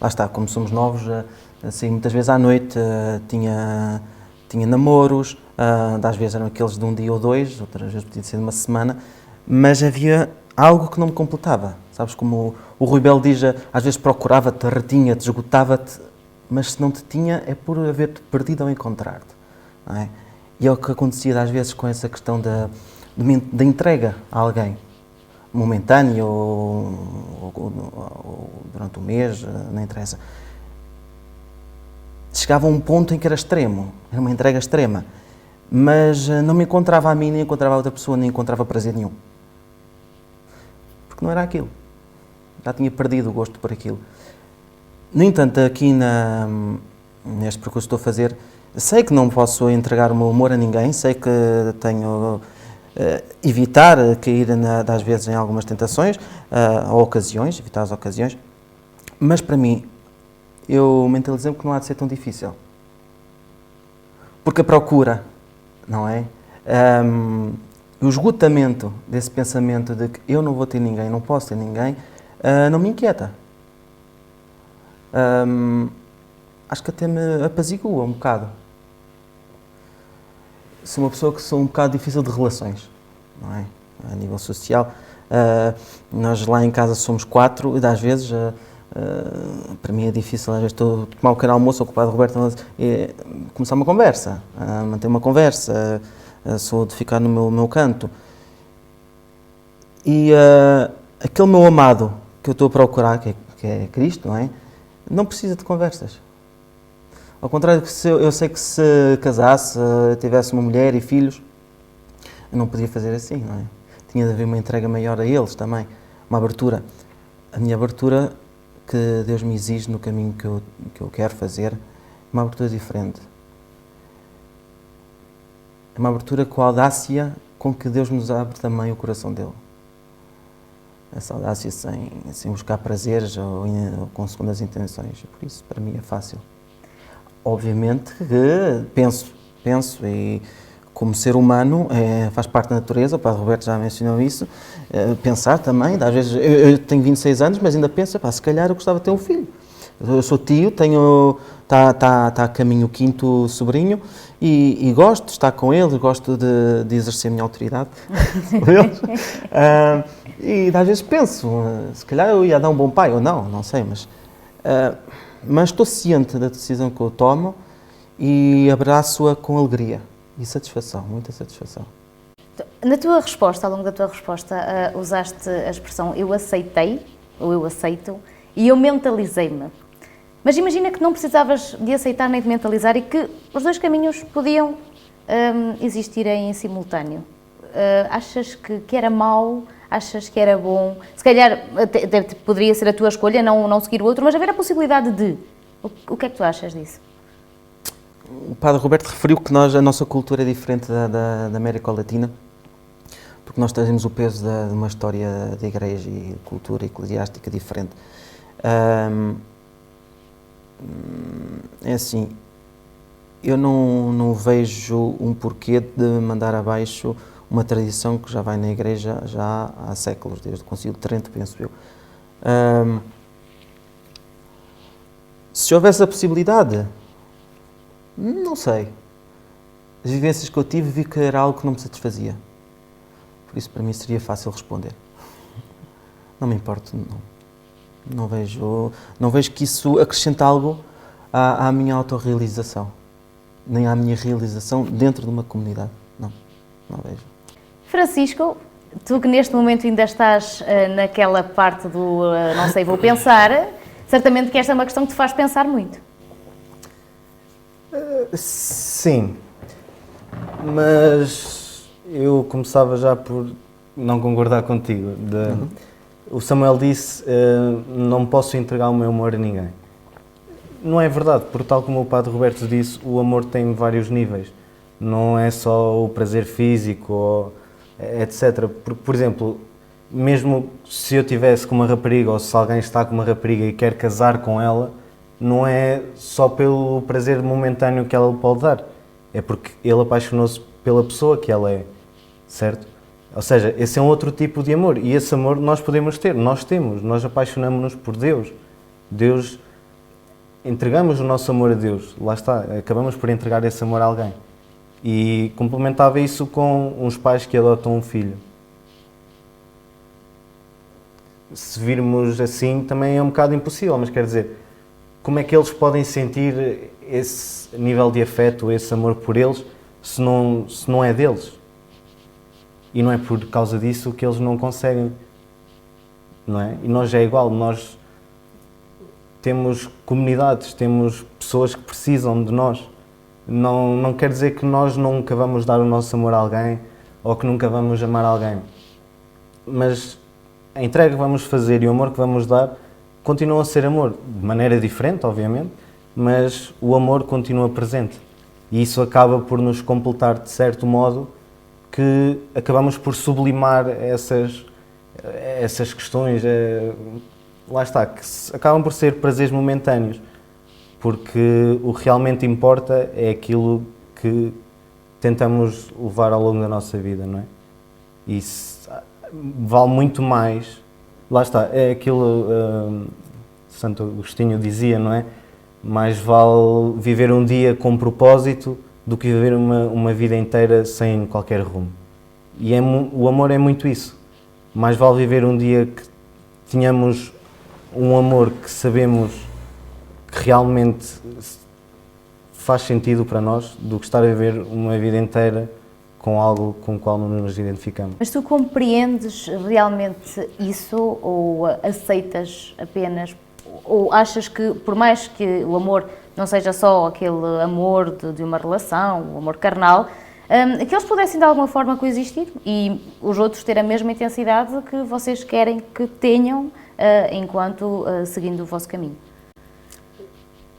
lá está, como somos novos, saí muitas vezes à noite, tinha namoros, às vezes eram aqueles de um dia ou dois, outras vezes podia ser de uma semana, mas havia algo que não me completava, sabes, como o Rui Belo diz, às vezes procurava-te, retinha-te, esgotava-te, mas se não te tinha é por haver-te perdido ao encontrar-te, não é? E é o que acontecia às vezes com essa questão da entrega a alguém, momentânea ou durante um mês, não interessa. Chegava a um ponto em que era extremo, era uma entrega extrema, mas não me encontrava a mim, nem encontrava a outra pessoa, nem encontrava prazer nenhum. Não era aquilo. Já tinha perdido o gosto por aquilo. No entanto, aqui neste percurso que estou a fazer, sei que não posso entregar o meu amor a ninguém, sei que tenho evitar cair, às vezes, em algumas tentações, ou ocasiões, evitar as ocasiões, mas para mim, eu mentalizei-me que não há de ser tão difícil. Porque a procura, não é? O esgotamento desse pensamento de que eu não vou ter ninguém, não posso ter ninguém, não me inquieta. Acho que até me apazigua um bocado. Sou uma pessoa que sou um bocado difícil de relações, não é? A nível social. Nós lá em casa somos 4 e às vezes, para mim é difícil, às vezes estou a tomar um pequeno almoço ocupado de Roberto, começar uma conversa, manter uma conversa, sou de ficar no meu canto. E aquele meu amado que eu estou a procurar, que é Cristo, não é? Não precisa de conversas. Ao contrário, eu sei que se casasse, tivesse uma mulher e filhos, eu não podia fazer assim, não é? Tinha de haver uma entrega maior a eles também, uma abertura. A minha abertura que Deus me exige no caminho que eu quero fazer, uma abertura diferente. É uma abertura com a audácia com que Deus nos abre também o coração dele. Essa audácia sem buscar prazeres ou com segundas intenções. Por isso, para mim, é fácil. Obviamente que penso e como ser humano faz parte da natureza, o Padre Roberto já mencionou isso, pensar também, às vezes eu tenho 26 anos, mas ainda penso, se calhar eu gostava de ter um filho. Eu sou tio, está a caminho o 5º sobrinho e gosto de estar com eles, gosto de exercer a minha autoridade com eles. E às vezes penso, se calhar eu ia dar um bom pai ou não sei, mas estou ciente da decisão que eu tomo e abraço-a com alegria e satisfação, muita satisfação. Na tua resposta, ao longo da tua resposta, usaste a expressão eu aceitei, ou eu aceito, e eu mentalizei-me. Mas imagina que não precisavas de aceitar nem de mentalizar e que os dois caminhos podiam existirem em simultâneo. Achas que era mau? Achas que era bom? Se calhar até poderia ser a tua escolha, não seguir o outro, mas haver a possibilidade de. O que é que tu achas disso? O Padre Roberto referiu que a nossa cultura é diferente da América Latina, porque nós trazemos o peso de uma história da Igreja e cultura eclesiástica diferente. É assim, eu não vejo um porquê de mandar abaixo uma tradição que já vai na Igreja já há séculos, desde o Concílio de Trento, penso eu. Se houvesse a possibilidade, não sei. As vivências que eu tive, vi que era algo que não me satisfazia. Por isso, para mim, seria fácil responder. Não me importo, não vejo que isso acrescenta algo à minha autorrealização, nem à minha realização dentro de uma comunidade. Não vejo. Francisco, tu que neste momento ainda estás naquela parte do não sei, vou pensar, certamente que esta é uma questão que te faz pensar muito. Sim, mas eu começava já por não concordar contigo. O Samuel disse, não posso entregar o meu amor a ninguém. Não é verdade, porque tal como o Padre Roberto disse, o amor tem vários níveis. Não é só o prazer físico, etc. Porque, por exemplo, mesmo se eu tivesse com uma rapariga, ou se alguém está com uma rapariga e quer casar com ela, não é só pelo prazer momentâneo que ela lhe pode dar. É porque ele apaixonou-se pela pessoa que ela é, certo? Ou seja, esse é um outro tipo de amor. E esse amor nós podemos ter, nós apaixonamos-nos por Deus. Deus, entregamos o nosso amor a Deus, lá está, acabamos por entregar esse amor a alguém. E complementava isso com uns pais que adotam um filho. Se virmos assim, também é um bocado impossível, mas quer dizer, como é que eles podem sentir esse nível de afeto, esse amor por eles, se não é deles? E não é por causa disso que eles não conseguem, não é? E nós é igual, nós temos comunidades, temos pessoas que precisam de nós. Não quer dizer que nós nunca vamos dar o nosso amor a alguém ou que nunca vamos amar alguém. Mas a entrega que vamos fazer e o amor que vamos dar continua a ser amor, de maneira diferente, obviamente, mas o amor continua presente. E isso acaba por nos completar de certo modo, que acabamos por sublimar essas questões, lá está, que acabam por ser prazeres momentâneos, porque o que realmente importa é aquilo que tentamos levar ao longo da nossa vida, não é? E isso vale muito mais, lá está, é aquilo Santo Agostinho dizia, não é? Mais vale viver um dia com propósito do que viver uma vida inteira sem qualquer rumo. E o amor é muito isso. Mais vale viver um dia que tenhamos um amor que sabemos que realmente faz sentido para nós, do que estar a viver uma vida inteira com algo com o qual não nos identificamos. Mas tu compreendes realmente isso ou aceitas apenas, ou achas que por mais que o amor não seja só aquele amor de uma relação, o amor carnal, que eles pudessem de alguma forma coexistir e os outros ter a mesma intensidade que vocês querem que tenham enquanto seguindo o vosso caminho?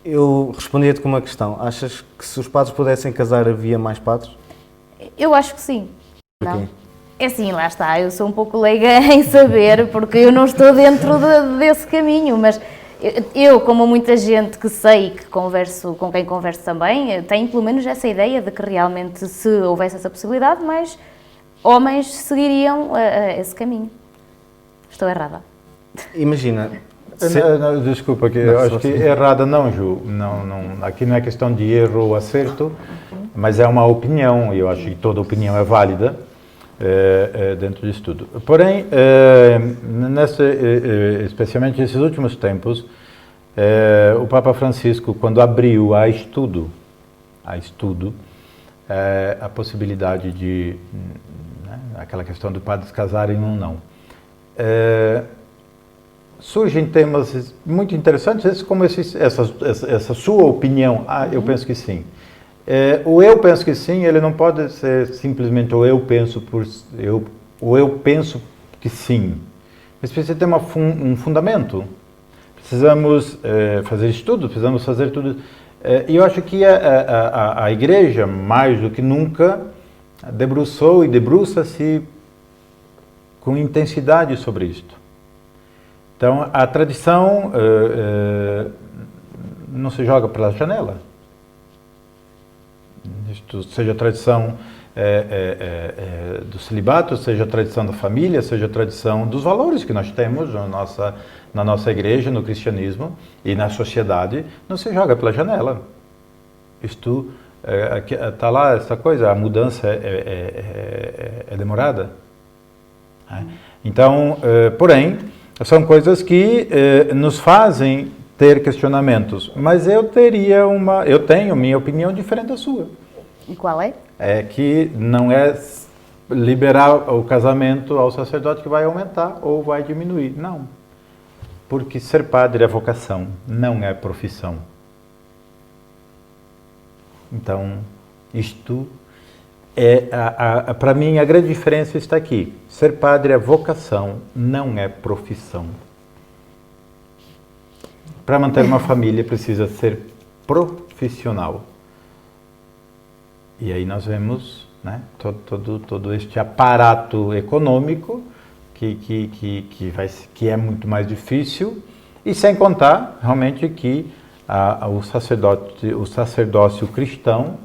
Eu respondia-te com uma questão. Achas que se os padres pudessem casar havia mais padres? Eu acho que sim. Porquê? Não? É assim, lá está, eu sou um pouco leiga em saber, porque eu não estou dentro desse caminho, mas eu, como muita gente que sei, que converso, com quem converso também, tenho pelo menos essa ideia de que realmente, se houvesse essa possibilidade, mais homens seguiriam esse caminho. Estou errada. Imagina... Desculpa, que eu acho que errada não, Ju. Aqui não é questão de erro ou acerto, mas é uma opinião, e eu acho que toda opinião é válida dentro disso tudo. Porém, especialmente nesses últimos tempos, o Papa Francisco, quando abriu a estudo a possibilidade de, aquela questão do padres casarem ou não, surgem temas muito interessantes, como essa sua opinião. Eu penso que sim. O eu penso que sim, ele não pode ser simplesmente o eu penso que sim. Mas precisa ter um fundamento, precisa precisamos fazer estudo, precisamos fazer tudo. E eu acho que a igreja, mais do que nunca, debruçou e debruça-se com intensidade sobre isto. Então, a tradição não se joga pela janela. Isto, seja a tradição do celibato, seja a tradição da família, seja a tradição dos valores que nós temos na nossa igreja, no cristianismo e na sociedade, não se joga pela janela. Isto está lá, essa coisa, a mudança é demorada. Então, porém, são coisas que nos fazem ter questionamentos, mas eu tenho minha opinião diferente da sua. E qual é? É que não é liberar o casamento ao sacerdote que vai aumentar ou vai diminuir, não. Porque ser padre é vocação, não é profissão. Então, isto para mim, a grande diferença está aqui. Ser padre é vocação, não é profissão. Para manter uma família, precisa ser profissional. E aí nós vemos, né, todo este aparato econômico que é muito mais difícil, e sem contar, realmente, que o sacerdócio cristão,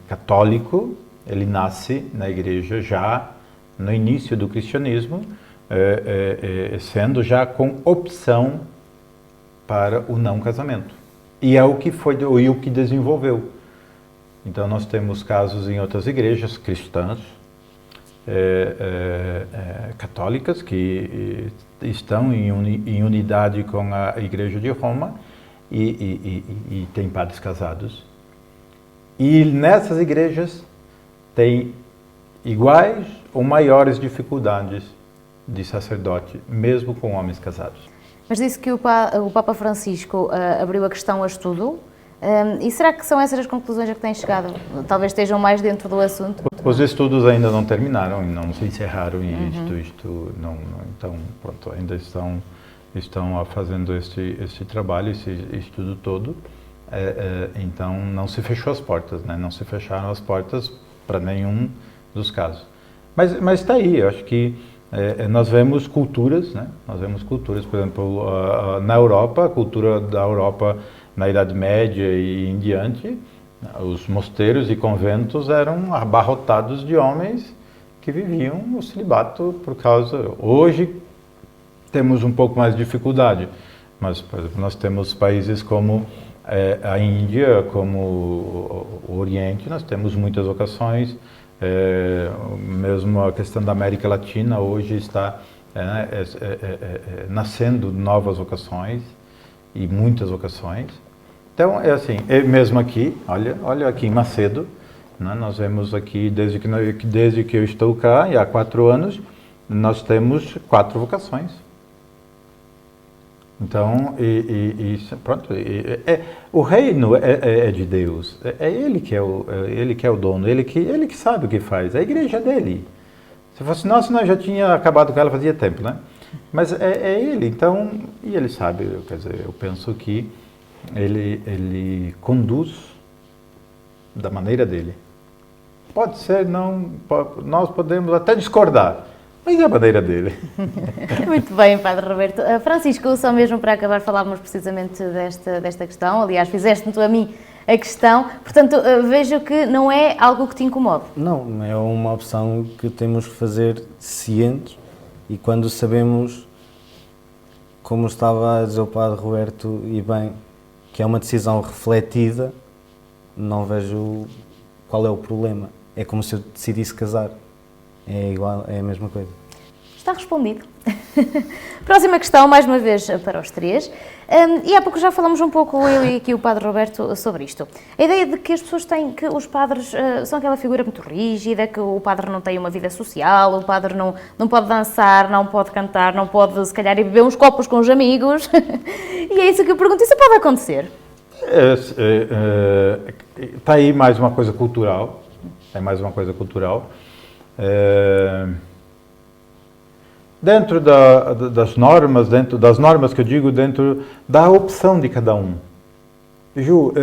católico, ele nasce na igreja já no início do cristianismo, sendo já com opção para o não casamento. E é o que desenvolveu. Então nós temos casos em outras igrejas cristãs, católicas, que estão em unidade com a igreja de Roma e têm padres casados. E nessas igrejas tem iguais ou maiores dificuldades de sacerdote, mesmo com homens casados. Mas disse que o Papa Francisco abriu a questão a estudo. E será que são essas as conclusões a que têm chegado? Talvez estejam mais dentro do assunto. Os estudos ainda não terminaram e não se encerraram, e então, pronto, ainda estão fazendo este traballo, esse estudo todo. Então, não se fechou as portas, né? Não se fecharam as portas para nenhum dos casos. Mas está aí, eu acho que nós vemos culturas, né? Nós vemos culturas, por exemplo, na Europa, a cultura da Europa na Idade Média e em diante, os mosteiros e conventos eram abarrotados de homens que viviam o celibato por causa... Hoje temos um pouco mais de dificuldade, mas, por exemplo, nós temos países como a Índia, como o Oriente, nós temos muitas vocações, mesmo a questão da América Latina hoje está nascendo novas vocações e muitas vocações. Então, é assim, mesmo aqui, olha aqui em Macedo, né, nós vemos aqui, desde que eu estou cá, e há 4 anos, nós temos 4 vocações. Então, pronto, o reino é de Deus, é Ele que é o dono, ele que sabe o que faz, é a igreja dele. Se fosse nossa, nós já tinha acabado com ela fazia tempo, né? Mas é Ele, então, e Ele sabe, quer dizer, eu penso que Ele conduz da maneira dele. Pode ser, nós podemos até discordar, mas é a maneira dele. Muito bem, Padre Roberto. Francisco, só mesmo para acabar, falávamos precisamente desta questão. Aliás, fizeste-me tu a mim a questão. Portanto, vejo que não é algo que te incomode. Não, é uma opção que temos que fazer cientes, e quando sabemos, como estava a dizer o Padre Roberto, e bem, que é uma decisão refletida, não vejo qual é o problema. É como se eu decidisse casar. É igual, é a mesma coisa. Está respondido. Próxima questão, mais uma vez para os 3. E há pouco já falamos um pouco, eu e aqui o Padre Roberto, sobre isto. A ideia de que as pessoas têm, que os padres são aquela figura muito rígida, que o padre não tem uma vida social, o padre não pode dançar, não pode cantar, não pode, se calhar, ir beber uns copos com os amigos. E é isso que eu pergunto, isso pode acontecer? Está aí mais uma coisa cultural. É mais uma coisa cultural. dentro das normas que eu digo, dentro da opção de cada um. Ju,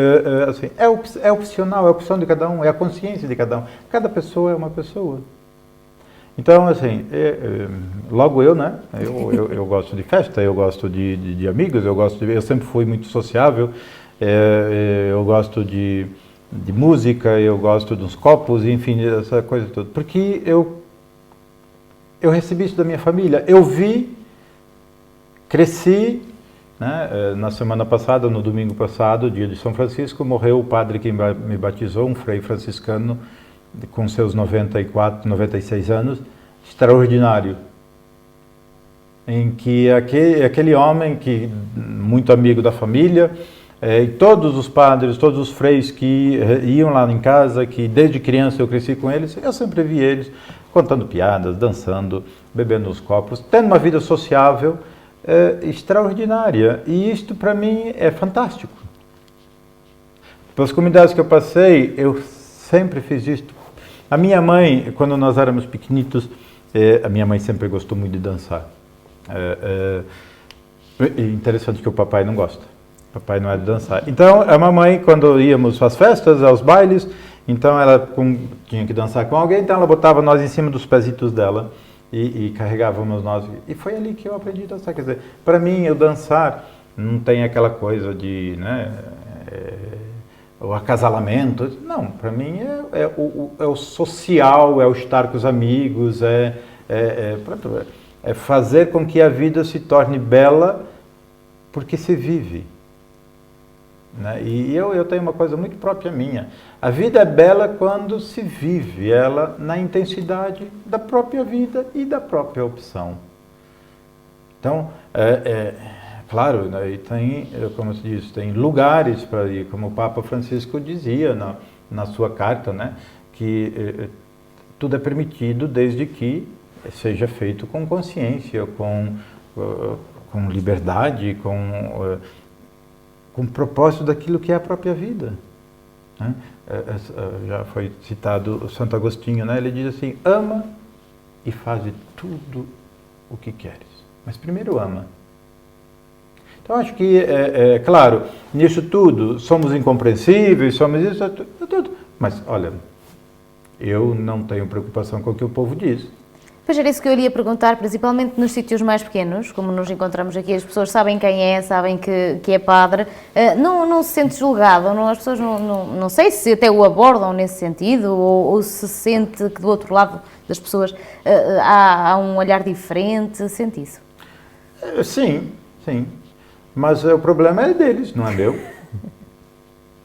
assim, é opcional, é a opção de cada um, é a consciência de cada um. Cada pessoa é uma pessoa. Então, assim, logo eu, né? Eu gosto de festa, eu gosto de amigos, eu sempre fui muito sociável, eu gosto de música, eu gosto dos copos, enfim, essa coisa toda. Porque eu recebi isso da minha família, eu vi, cresci, né? Na semana passada, no domingo passado, dia de São Francisco, morreu o padre que me batizou, um frei franciscano, com seus 94, 96 anos, extraordinário, em que aquele homem, que muito amigo da família, e todos os padres, todos os freis que iam lá em casa, que desde criança eu cresci com eles, eu sempre vi eles contando piadas, dançando, bebendo os copos, tendo uma vida sociável extraordinária. E isto para mim é fantástico. Pelas comunidades que eu passei, eu sempre fiz isto. A minha mãe, quando nós éramos pequenitos, a minha mãe sempre gostou muito de dançar. Interessante que o papai não gosta. O papai não é de dançar. Então, a mamãe, quando íamos às festas, aos bailes, então ela tinha que dançar com alguém, então ela botava nós em cima dos pezitos dela e carregávamos nós. E foi ali que eu aprendi a dançar. Quer dizer, para mim, eu dançar não tem aquela coisa de, né, o acasalamento. Não, para mim é o social, é o estar com os amigos, é fazer com que a vida se torne bela porque se vive. Né? E eu tenho uma coisa muito própria minha. A vida é bela quando se vive ela na intensidade da própria vida e da própria opção. Então, claro, né, e tem, como se diz, tem lugares para ir, como o Papa Francisco dizia na sua carta, né, que tudo é permitido desde que seja feito com consciência, com liberdade, com propósito daquilo que é a própria vida. Né? Já foi citado Santo Agostinho, né? Ele diz assim: ama e faz de tudo o que queres, mas primeiro ama. Então acho que, claro, nisso tudo somos incompreensíveis, somos isso, tudo, mas olha, eu não tenho preocupação com o que o povo diz. Pois era isso que eu lhe ia perguntar, principalmente nos sítios mais pequenos, como nos encontramos aqui, as pessoas sabem quem é, sabem que é padre, não se sente julgado, as pessoas não sei se até o abordam nesse sentido, ou se sente que do outro lado das pessoas há um olhar diferente, sente isso? Sim, mas o problema é deles, não é meu.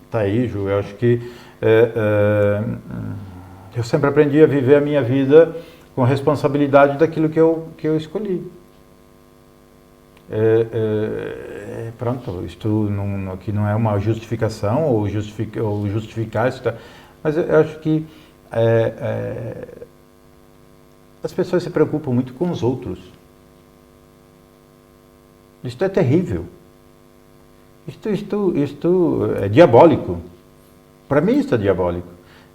Está aí, Ju, eu acho que eu sempre aprendi a viver a minha vida com responsabilidade daquilo que eu escolhi. Pronto, isto aqui não é uma justificação ou justificar isso, mas eu acho que as pessoas se preocupam muito com os outros. Isto é terrível. Isto é diabólico. Para mim isto é diabólico.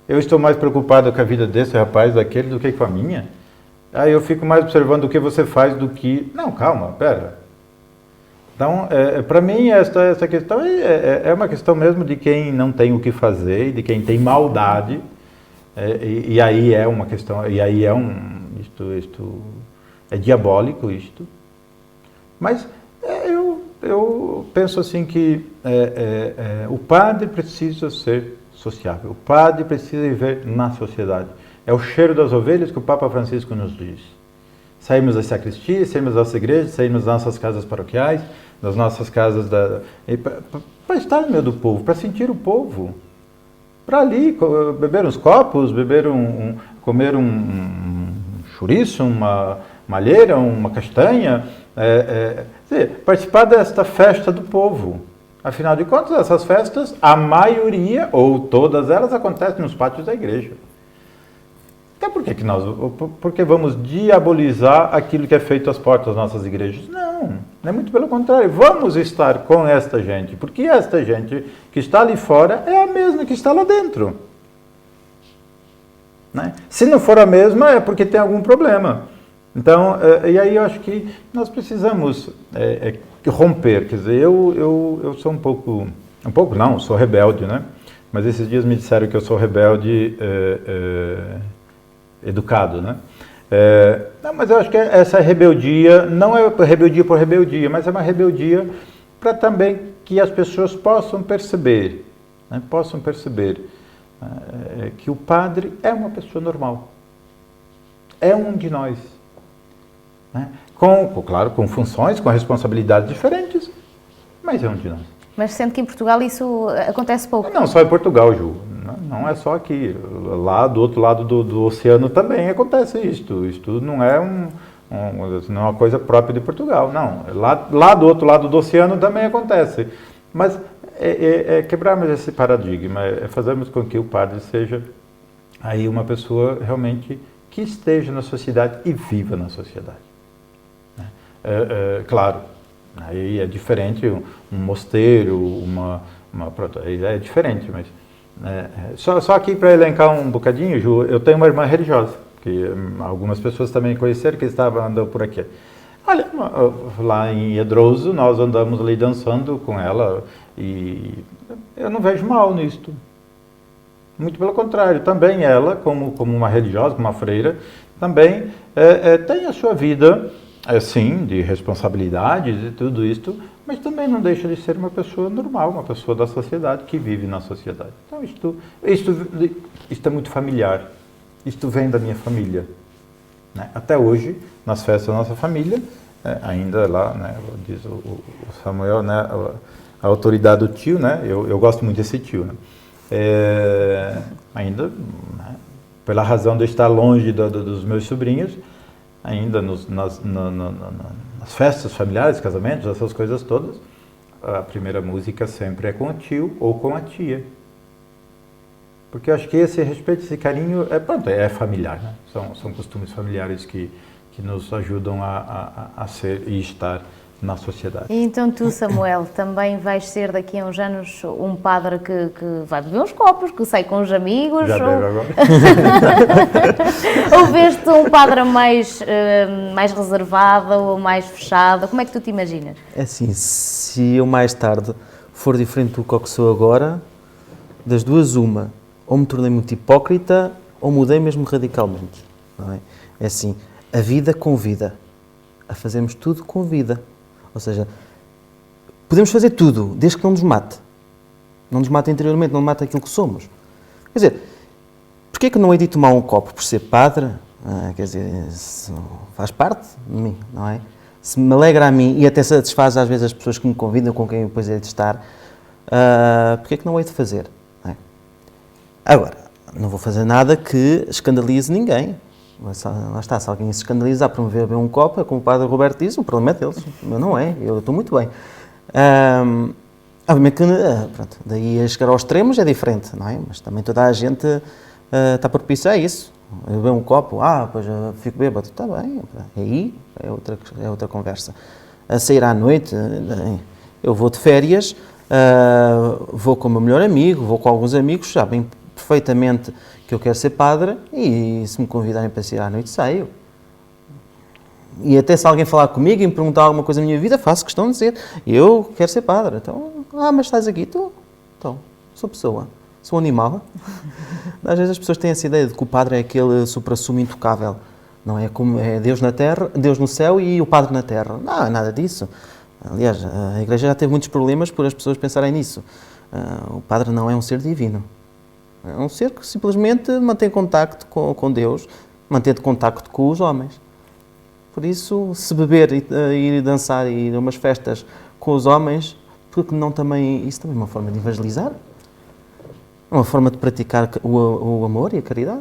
Eu estou mais preocupado com a vida desse rapaz, daquele, do que com a minha. Aí eu fico mais observando o que você faz do que... Não, calma, pera. Então, para mim, essa questão é uma questão mesmo de quem não tem o que fazer, e de quem tem maldade. E aí é uma questão... E aí isto é diabólico, isto. Mas eu penso assim que o padre precisa ser sociável. O padre precisa viver na sociedade. É o cheiro das ovelhas que o Papa Francisco nos diz. Saímos das sacristias, saímos das igrejas, saímos das nossas casas paroquiais, das nossas casas para estar no meio do povo, para sentir o povo. Para ali beber uns copos, comer um chouriço, uma malheira, uma castanha, participar desta festa do povo. Afinal de contas, essas festas, a maioria, ou todas elas, acontecem nos pátios da igreja. Então por que vamos diabolizar aquilo que é feito às portas das nossas igrejas? Não é muito pelo contrário. Vamos estar com esta gente, porque esta gente que está ali fora é a mesma que está lá dentro. Né? Se não for a mesma, é porque tem algum problema. Então, e aí eu acho que nós precisamos romper, quer dizer, eu sou um pouco não, sou rebelde, né? Mas esses dias me disseram que eu sou rebelde educado, né? Não, mas eu acho que essa rebeldia não é rebeldia por rebeldia, mas é uma rebeldia para também que as pessoas possam perceber, né? Que o padre é uma pessoa normal, é um de nós, né? Claro, com funções, com responsabilidades diferentes, mas é um de nós. Mas sendo que em Portugal isso acontece pouco. Não só em Portugal, Ju. Não é só aqui. Lá do outro lado do oceano também acontece isto. Isto não é não é uma coisa própria de Portugal, não. Lá do outro lado do oceano também acontece. Mas quebrarmos esse paradigma, fazermos com que o padre seja aí uma pessoa realmente que esteja na sociedade e viva na sociedade. Claro, aí é diferente um mosteiro, é diferente, mas só aqui para elencar um bocadinho, Ju, eu tenho uma irmã religiosa, que algumas pessoas também conheceram, que estavam andando por aqui. Olha, lá em Edroso, nós andamos ali dançando com ela e eu não vejo mal nisto. Muito pelo contrário, também ela, como uma religiosa, como uma freira, também tem a sua vida, sim, de responsabilidades e tudo isto, mas também não deixa de ser uma pessoa normal, uma pessoa da sociedade, que vive na sociedade. Então, isto é muito familiar. Isto vem da minha família, né? Até hoje, nas festas da nossa família, ainda lá, né, diz o Samuel, né, a autoridade do tio, né? Eu gosto muito desse tio, né? Ainda, né, pela razão de estar longe dos meus sobrinhos, ainda nas festas familiares, casamentos, essas coisas todas, a primeira música sempre é com o tio ou com a tia. Porque eu acho que esse respeito, esse carinho, é familiar, né? São costumes familiares que nos ajudam a ser e estar na sociedade. E então tu, Samuel, também vais ser daqui a uns anos um padre que vai beber uns copos, que sai com os amigos? Já bebe agora. Ou vês-te um padre mais reservado ou mais fechado? Como é que tu te imaginas? É assim, se eu mais tarde for diferente do que sou agora, das duas uma, ou me tornei muito hipócrita ou mudei mesmo radicalmente, não é? É assim, a vida convida a fazermos tudo com vida. Ou seja, podemos fazer tudo, desde que não nos mate. Não nos mate interiormente, não nos mate aquilo que somos. Quer dizer, porquê é que eu não hei de tomar um copo por ser padre? Quer dizer, faz parte de mim, não é? Se me alegra a mim e até satisfaz às vezes as pessoas que me convidam, com quem depois hei de estar, porquê é que não hei de fazer? Não é? Agora, não vou fazer nada que escandalize ninguém. Lá está, se alguém se escandalizar por me ver beber um copo, como o padre Roberto diz, o problema é deles, mas não é, eu estou muito bem. Obviamente que, pronto, daí a chegar aos extremos é diferente, não é? Mas também toda a gente está propícia a isso. Eu beber um copo, pois eu fico bêbado, está bem, aí é outra conversa. A sair à noite, eu vou de férias, vou com o meu melhor amigo, vou com alguns amigos, sabem perfeitamente que eu quero ser padre e se me convidarem para sair à noite, saio. E até se alguém falar comigo e me perguntar alguma coisa na minha vida, faço questão de dizer, eu quero ser padre. Então, mas estás aqui? Então, sou pessoa, sou animal. Às vezes as pessoas têm essa ideia de que o padre é aquele supra-sumo intocável. Não é como é Deus na terra, Deus no céu e o padre na terra. Não, é nada disso. Aliás, a Igreja já teve muitos problemas por as pessoas pensarem nisso. O padre não é um ser divino. É um ser que simplesmente mantém contacto com Deus, mantém contacto com os homens. Por isso, se beber e ir dançar e ir a umas festas com os homens, porque não também, isso também é uma forma de evangelizar, é uma forma de praticar o amor e a caridade.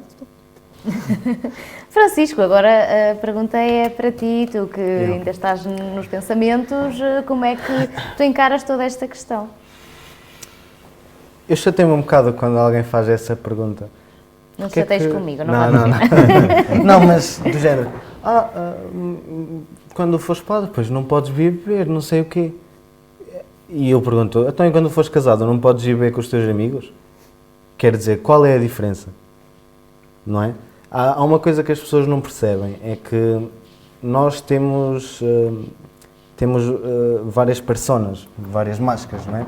Francisco, agora a pergunta é para ti, tu que ainda estás nos pensamentos, como é que tu encaras toda esta questão? Eu chatei-me um bocado quando alguém faz essa pergunta. Não te chateias comigo, não vai não. Não, mas do género, quando fores padre, pois não podes vir beber, não sei o quê. E eu pergunto, então e quando fores casado, não podes ir beber com os teus amigos? Quer dizer, qual é a diferença? Não é? Há uma coisa que as pessoas não percebem, é que nós temos várias personas, várias máscaras, não é?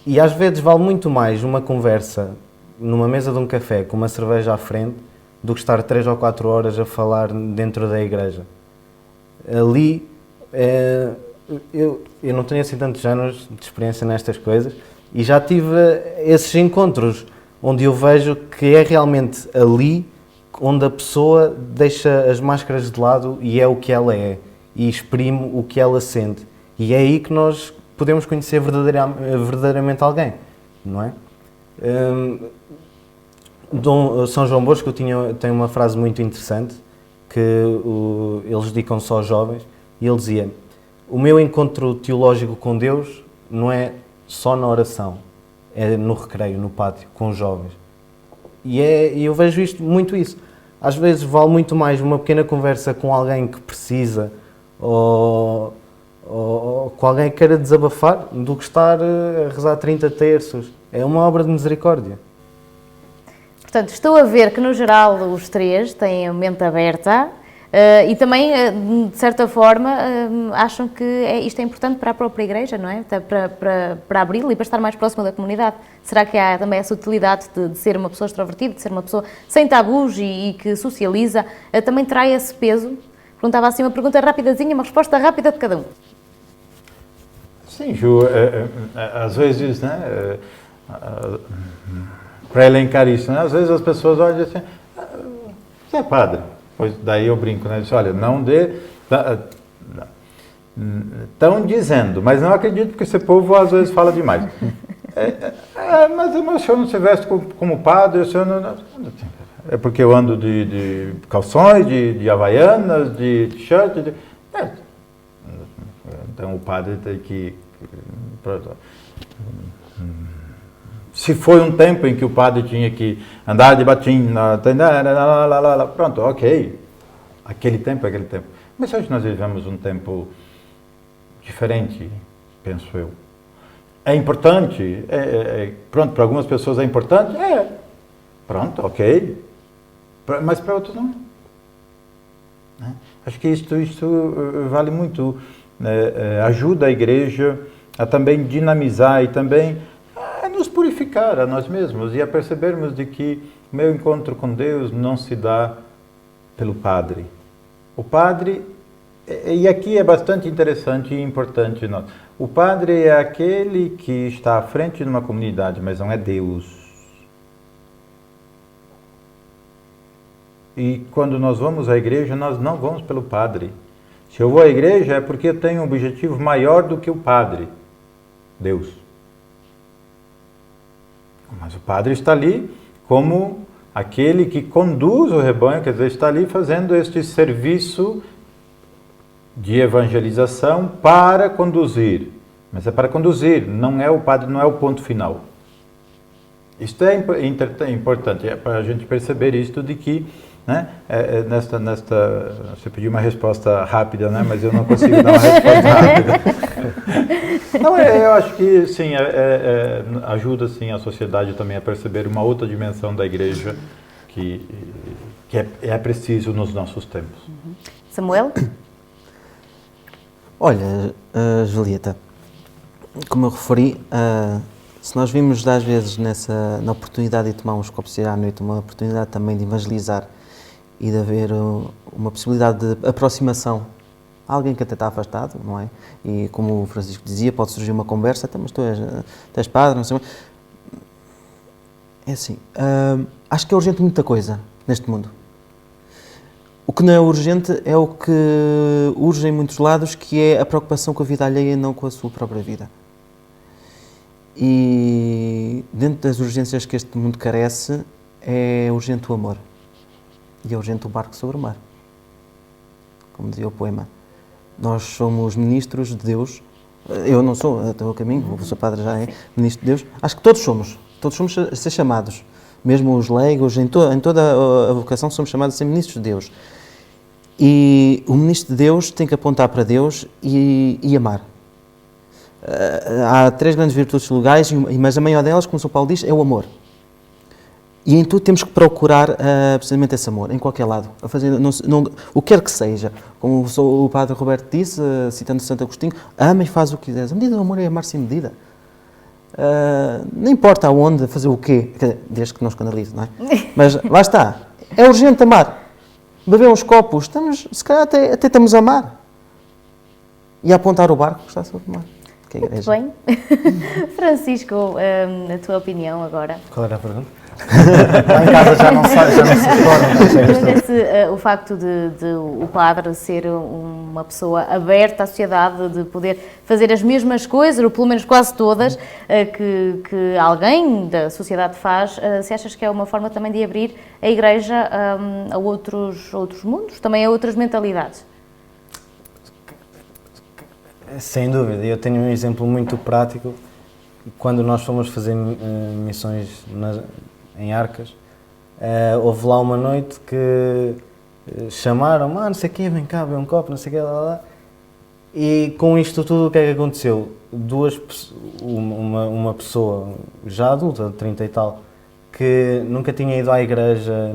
E às vezes vale muito mais uma conversa numa mesa de um café com uma cerveja à frente do que estar 3 ou 4 horas a falar dentro da igreja. Ali, eu não tenho assim tantos anos de experiência nestas coisas e já tive esses encontros onde eu vejo que é realmente ali onde a pessoa deixa as máscaras de lado e é o que ela é e exprime o que ela sente. E é aí que nós podemos conhecer verdadeiramente alguém, não é? São João Bosco tem uma frase muito interessante que eles dedicam só aos jovens e ele dizia: o meu encontro teológico com Deus não é só na oração, é no recreio, no pátio, com os jovens. E eu vejo muito isso. Às vezes vale muito mais uma pequena conversa com alguém que precisa ou com alguém que queira desabafar do que estar a rezar 30 terços. É uma obra de misericórdia. Portanto, estou a ver que, no geral, os três têm a mente aberta e também, de certa forma, acham que isto é importante para a própria Igreja, não é? Para abri-la e para estar mais próxima da comunidade. Será que há também essa utilidade de ser uma pessoa extrovertida, de ser uma pessoa sem tabus e que socializa, também traz esse peso? Perguntava assim uma pergunta rapidazinha, uma resposta rápida de cada um. Sim, Ju, às vezes, né, para elencar isso, né, às vezes as pessoas olham assim, você é padre? Pois daí eu brinco, né, olha, não dê... Estão dizendo, mas não acredito porque esse povo às vezes fala demais. Mas o senhor não se veste como padre, o senhor não... É porque eu ando de calções, de havaianas, de t-shirt, Então o padre tem que... Se foi um tempo em que o padre tinha que andar de batina, pronto, ok. Aquele tempo é aquele tempo. Mas hoje nós vivemos um tempo diferente, penso eu. É importante? Pronto, para algumas pessoas é importante? Pronto, ok. Mas para outros não. Acho que isto vale muito. Ajuda a igreja a também dinamizar e também a nos purificar a nós mesmos e a percebermos de que o meu encontro com Deus não se dá pelo padre. O padre, e aqui é bastante interessante e importante, o padre é aquele que está à frente de uma comunidade, mas não é Deus. E quando nós vamos à igreja, nós não vamos pelo padre. Se eu vou à igreja é porque eu tenho um objetivo maior do que o padre, Deus. Mas o padre está ali como aquele que conduz o rebanho, quer dizer, está ali fazendo este serviço de evangelização para conduzir. Mas é para conduzir, não é o padre, não é o ponto final. Isto é importante, é para a gente perceber isto de que, né, você pediu uma resposta rápida, né, mas eu não consigo dar uma resposta rápida. Não, eu acho que sim, ajuda sim a sociedade também a perceber uma outra dimensão da igreja que é preciso nos nossos tempos. Samuel? Olha, Julieta, como eu referi, se nós vimos às vezes na oportunidade de tomar uns copos à noite, uma oportunidade também de evangelizar e de haver uma possibilidade de aproximação a alguém que até está afastado, não é? E como o Francisco dizia, pode surgir uma conversa, mas tu és padre, não sei. É assim, acho que é urgente muita coisa neste mundo. O que não é urgente é o que urge em muitos lados, que é a preocupação com a vida alheia e não com a sua própria vida. E dentro das urgências que este mundo carece, é urgente o amor. E é urgente o barco sobre o mar. Como dizia o poema. Nós somos ministros de Deus. Eu não sou, estou a caminho, o seu padre já é ministro de Deus. Acho que todos somos a ser chamados. Mesmo os leigos, em toda a vocação, somos chamados a ser ministros de Deus. E o ministro de Deus tem que apontar para Deus e amar. Há 3 grandes virtudes legais, mas a maior delas, como o São Paulo diz, é o amor. E em tudo temos que procurar precisamente esse amor, em qualquer lado. A fazer, o que quer que seja. Como o Padre Roberto disse, citando Santo Agostinho, ama e faz o que quiseres. A medida do amor é amar sem medida. Não importa aonde, fazer o quê, desde que não escandalize, não é? Mas lá está. É urgente amar. Beber uns copos, se calhar até estamos a amar. E a apontar o barco que está sobre o mar. Que é a igreja. Muito bem. Francisco, a tua opinião agora? Qual era a pergunta? Lá em casa já não se recorda. Se o facto de o padre ser uma pessoa aberta à sociedade, de poder fazer as mesmas coisas, ou pelo menos quase todas, que alguém da sociedade faz, se achas que é uma forma também de abrir a Igreja a outros mundos, também a outras mentalidades? Sem dúvida, eu tenho um exemplo muito prático. Quando nós fomos fazer missões em Arcas, houve lá uma noite que chamaram, não sei o quê, vem cá, vem um copo, não sei o quê, lá. E com isto tudo, o que é que aconteceu? Uma pessoa já adulta, de 30 e tal, que nunca tinha ido à igreja,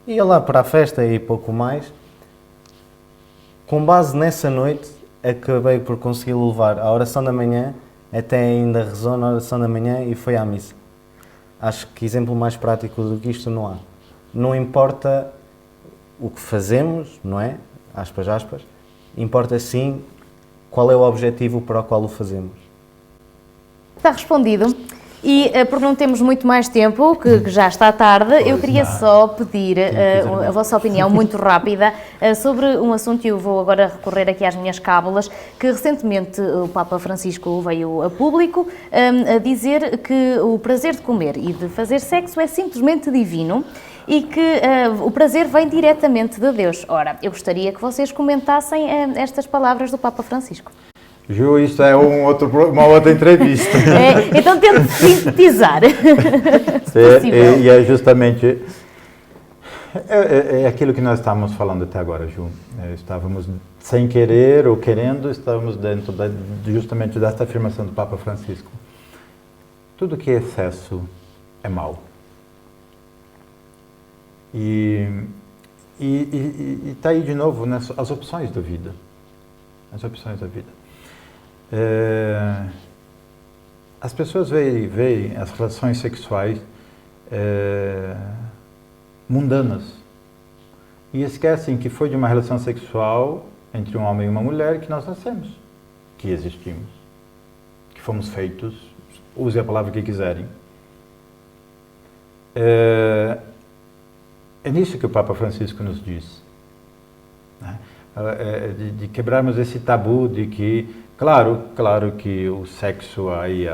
ia lá para a festa e pouco mais. Com base nessa noite, acabei por conseguir levar à oração da manhã, até ainda rezou na oração da manhã e foi à missa. Acho que exemplo mais prático do que isto não há. Não importa o que fazemos, não é? Aspas, aspas. Importa sim qual é o objetivo para o qual o fazemos. Está respondido. E porque não temos muito mais tempo, que já está tarde, eu queria só pedir a vossa opinião muito rápida sobre um assunto, e eu vou agora recorrer aqui às minhas cábulas, que recentemente o Papa Francisco veio a público a dizer que o prazer de comer e de fazer sexo é simplesmente divino e que o prazer vem diretamente de Deus. Ora, eu gostaria que vocês comentassem estas palavras do Papa Francisco. Ju, isso é uma outra entrevista. Então tento sintetizar. E é justamente aquilo que nós estávamos falando até agora, Ju. Estávamos sem querer ou querendo, estávamos dentro justamente desta afirmação do Papa Francisco. Tudo que é excesso é mal. E está aí de novo, né, as opções da vida. As opções da vida. As pessoas veem as relações sexuais mundanas e esquecem que foi de uma relação sexual entre um homem e uma mulher que nós nascemos, que existimos, que fomos feitos, use a palavra que quiserem. É nisso que o Papa Francisco nos diz, né? De quebrarmos esse tabu de que Claro que o sexo aí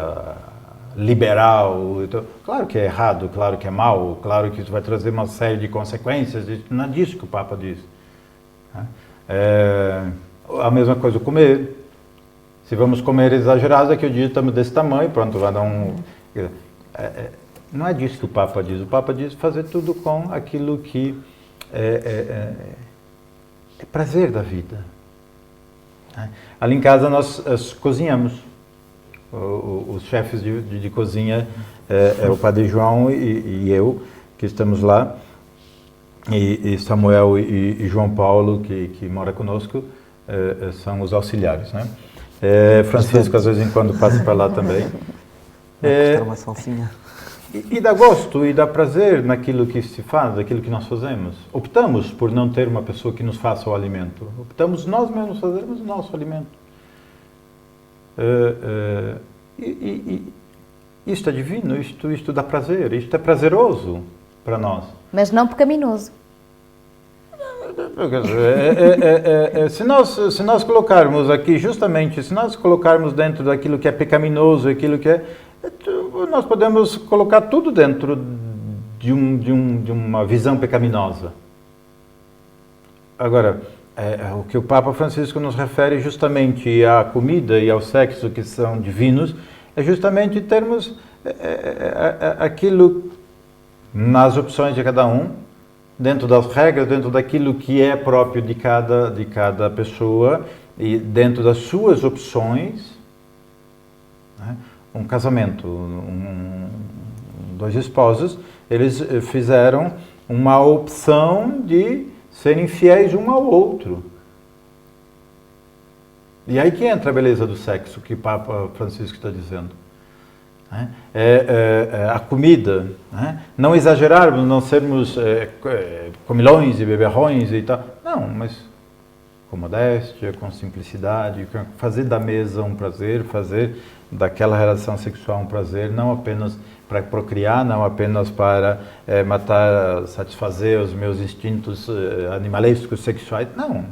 liberal, claro que é errado, claro que é mal, claro que isso vai trazer uma série de consequências, não é disso que o Papa diz. A mesma coisa comer. Se vamos comer exagerado, é que o dia estamos desse tamanho, pronto, vai dar um... Não é disso que o Papa diz. O Papa diz fazer tudo com aquilo que é prazer da vida. Ali em casa nós cozinhamos. Os chefes de cozinha é o Padre João e eu, que estamos lá, e Samuel e João Paulo, que mora conosco, são os auxiliares, né? Francisco, às vezes em quando, passa para lá também. Uma salsinha. E dá gosto e dá prazer naquilo que se faz, naquilo que nós fazemos. Optamos por não ter uma pessoa que nos faça o alimento. Optamos nós mesmos fazermos o nosso alimento. Isto é divino, isto dá prazer, isto é prazeroso para nós. Mas não pecaminoso. Se nós colocarmos aqui, justamente, se nós colocarmos dentro daquilo que é pecaminoso, aquilo que nós podemos colocar tudo dentro de uma visão pecaminosa. Agora, o que o Papa Francisco nos refere justamente à comida e ao sexo, que são divinos, é justamente termos aquilo nas opções de cada um, dentro das regras, dentro daquilo que é próprio de cada pessoa e dentro das suas opções, né? Um casamento, dois esposos eles fizeram uma opção de serem fiéis um ao outro. E aí que entra a beleza do sexo, que o Papa Francisco está dizendo. A comida, né? Não exagerarmos, não sermos comilões e beberrões e tal. Não, mas com modéstia, com simplicidade, fazer da mesa um prazer, fazer daquela relação sexual um prazer, não apenas para procriar, não apenas para matar, satisfazer os meus instintos animalescos sexuais. Não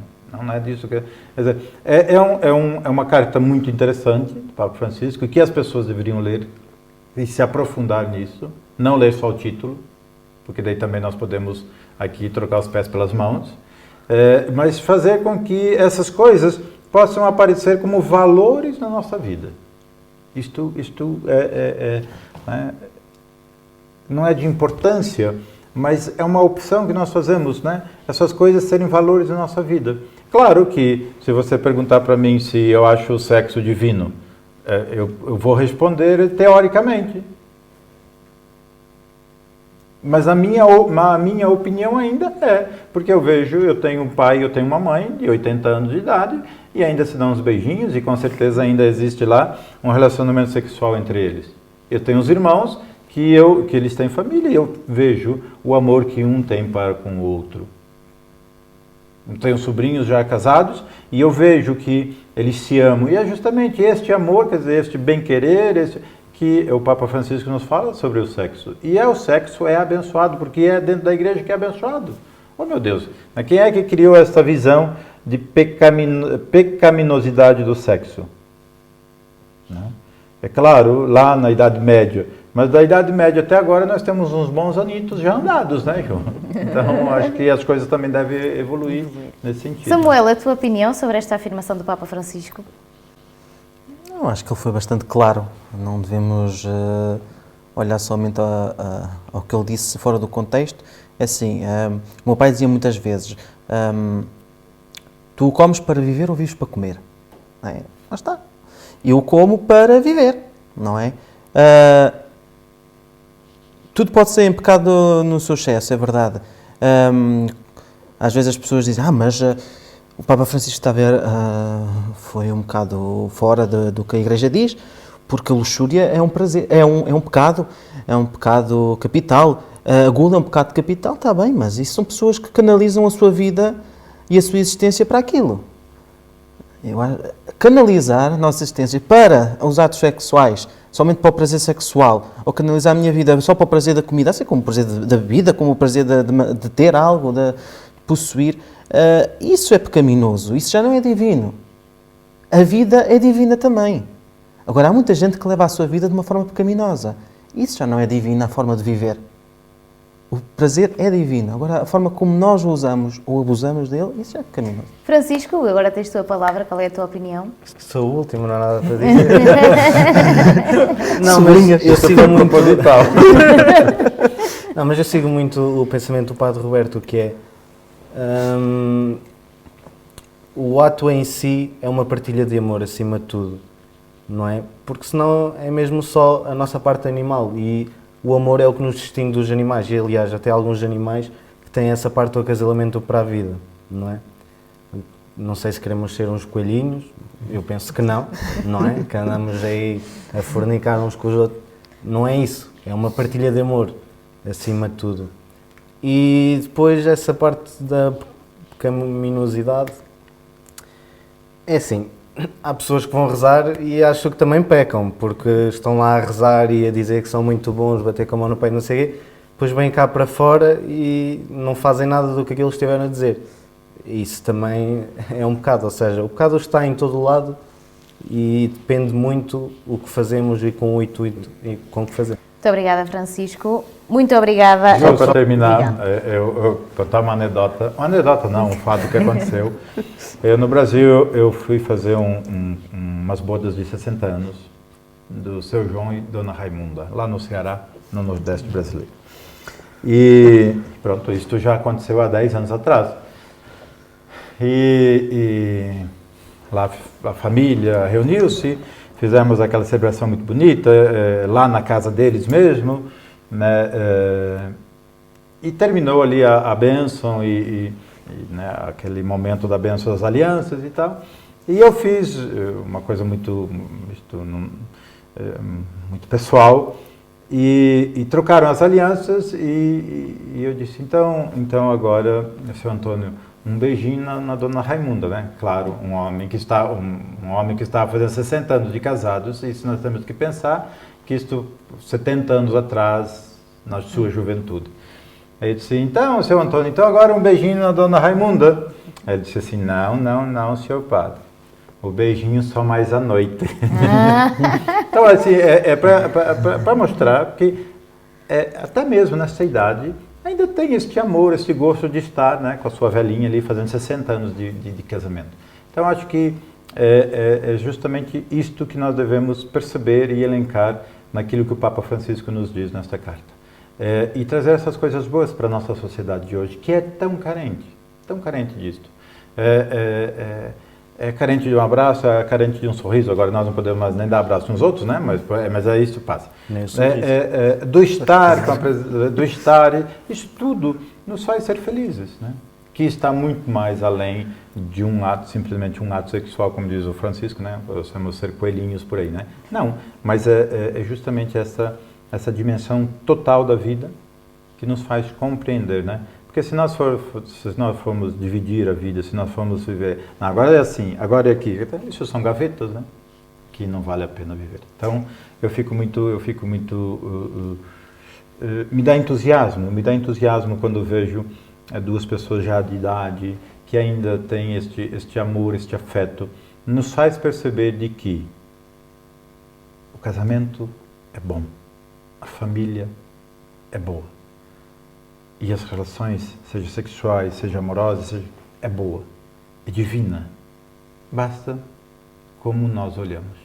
é disso que... Quer dizer, é uma carta muito interessante do Papa Francisco, que as pessoas deveriam ler e se aprofundar nisso, não ler só o título, porque daí também nós podemos aqui trocar os pés pelas mãos, mas fazer com que essas coisas possam aparecer como valores na nossa vida. Isto não é de importância, mas é uma opção que nós fazemos, né? Essas coisas serem valores na nossa vida. Claro que, se você perguntar para mim se eu acho o sexo divino, eu vou responder teoricamente. Mas a minha opinião ainda porque eu tenho um pai, eu tenho uma mãe de 80 anos de idade, e ainda se dão uns beijinhos, e com certeza ainda existe lá um relacionamento sexual entre eles. Eu tenho os irmãos que eles têm família, e eu vejo o amor que um tem para com o outro. Eu tenho sobrinhos já casados, e eu vejo que eles se amam. E é justamente este amor, quer dizer, este bem-querer, que o Papa Francisco nos fala sobre o sexo. E o sexo é abençoado, porque é dentro da igreja que é abençoado. Oh, meu Deus! Quem é que criou essa visão de pecaminosidade do sexo? É claro, lá na Idade Média. Mas da Idade Média até agora nós temos uns bons anitos já andados, né, João? Então, acho que as coisas também devem evoluir nesse sentido. Samuel, a tua opinião sobre esta afirmação do Papa Francisco? Eu acho que ele foi bastante claro. Não devemos olhar somente ao que ele disse fora do contexto. É assim, o meu pai dizia muitas vezes, tu comes para viver ou vives para comer? Não é? Lá está. Eu como para viver, não é? Tudo pode ser em pecado no seu excesso, é verdade. Às vezes as pessoas dizem, mas o Papa Francisco está a ver, foi um bocado fora do que a Igreja diz, porque a luxúria é um prazer, é um pecado capital. A gula é um pecado capital, está bem, mas isso são pessoas que canalizam a sua vida e a sua existência para aquilo. Canalizar a nossa existência para os atos sexuais, somente para o prazer sexual, ou canalizar a minha vida só para o prazer da comida, assim como o prazer da bebida, como o prazer de ter algo, de possuir, isso é pecaminoso, isso já não é divino. A vida é divina também. Agora, há muita gente que leva a sua vida de uma forma pecaminosa. Isso já não é divino, a forma de viver. O prazer é divino. Agora, a forma como nós o usamos ou abusamos dele, isso já é pecaminoso. Francisco, agora tens a tua palavra, qual é a tua opinião? Sou o último, não há nada para dizer. Não, mas eu sigo muito... Não, mas eu sigo muito o pensamento do Padre Roberto, que é... o ato em si é uma partilha de amor, acima de tudo, não é? Porque senão é mesmo só a nossa parte animal, e o amor é o que nos distingue dos animais, e aliás até alguns animais que têm essa parte do acasalamento para a vida, não é? Não sei se queremos ser uns coelhinhos, eu penso que não é? Que andamos aí a fornicar uns com os outros, não é isso, é uma partilha de amor, acima de tudo. E depois essa parte da pecaminosidade, é assim, há pessoas que vão rezar e acho que também pecam, porque estão lá a rezar e a dizer que são muito bons, bater com a mão no peito, não sei o quê, depois vêm cá para fora e não fazem nada do que aquilo estiveram a dizer. Isso também é um pecado, ou seja, o pecado está em todo o lado e depende muito o que fazemos e com o intuito e com o que fazemos. Muito obrigada, Francisco. Muito obrigada. Só para terminar, eu contar uma anedota não, um fato que aconteceu. No Brasil, eu fui fazer umas bodas de 60 anos do Seu João e Dona Raimunda, lá no Ceará, no Nordeste brasileiro. E pronto, isto já aconteceu há 10 anos atrás. E lá a família reuniu-se, fizemos aquela celebração muito bonita, lá na casa deles mesmo, né? E terminou ali a bênção né, aquele momento da bênção das alianças e tal. E eu fiz uma coisa muito pessoal e trocaram as alianças e eu disse, então agora, seu Antônio, um beijinho na dona Raimunda, né? Claro, um homem que está fazendo 60 anos de casados, e isso nós temos que pensar que isto 70 anos atrás, na sua juventude. Aí eu disse, então, seu Antônio, então agora um beijinho na dona Raimunda. Aí ele disse assim, não, senhor padre. O beijinho só mais à noite. Então, assim, é para mostrar que até mesmo nessa idade ainda tem este amor, este gosto de estar, né, com a sua velhinha ali fazendo 60 anos de casamento. Então, acho que é justamente isto que nós devemos perceber e elencar naquilo que o Papa Francisco nos diz nesta carta. E trazer essas coisas boas para a nossa sociedade de hoje, que é tão carente disto. É carente de um abraço, é carente de um sorriso. Agora nós não podemos mais nem dar abraço uns outros, né? Mas é isso que passa. Do estar, isso tudo nos faz ser felizes, né? Que está muito mais além de um ato, simplesmente um ato sexual, como diz o Francisco, né? Podemos ser coelhinhos por aí, né? Não, mas é justamente essa dimensão total da vida que nos faz compreender, né? Porque se nós formos dividir a vida, se nós formos viver, não, agora é assim, agora é aqui, isso são gavetas, né? Que não vale a pena viver. Então, me dá entusiasmo quando vejo duas pessoas já de idade que ainda têm este amor, este afeto, nos faz perceber de que o casamento é bom, a família é boa. E as relações, seja sexuais, seja amorosas, é boa, é divina. Basta como nós olhamos.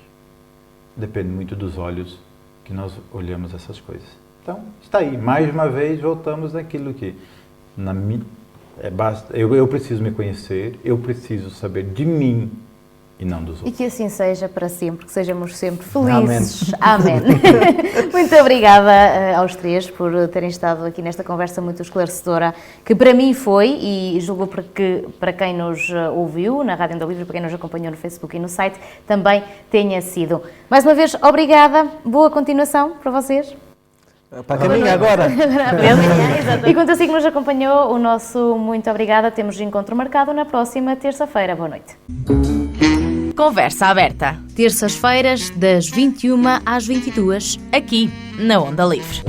Depende muito dos olhos que nós olhamos essas coisas. Então, está aí. Mais uma vez, voltamos naquilo que eu preciso me conhecer, eu preciso saber de mim e não dos outros. E que assim seja para sempre, que sejamos sempre felizes. Amém. Muito obrigada aos três por terem estado aqui nesta conversa muito esclarecedora, que para mim foi, e julgo que para quem nos ouviu na Rádio Onda Livre, para quem nos acompanhou no Facebook e no site, também tenha sido. Mais uma vez, obrigada, boa continuação para vocês. Para a caminha agora. E quanto assim que nos acompanhou, o nosso muito obrigada. Temos encontro marcado na próxima terça-feira. Boa noite. Conversa aberta. Terças-feiras, das 21 às 22, Aqui, na Onda Livre.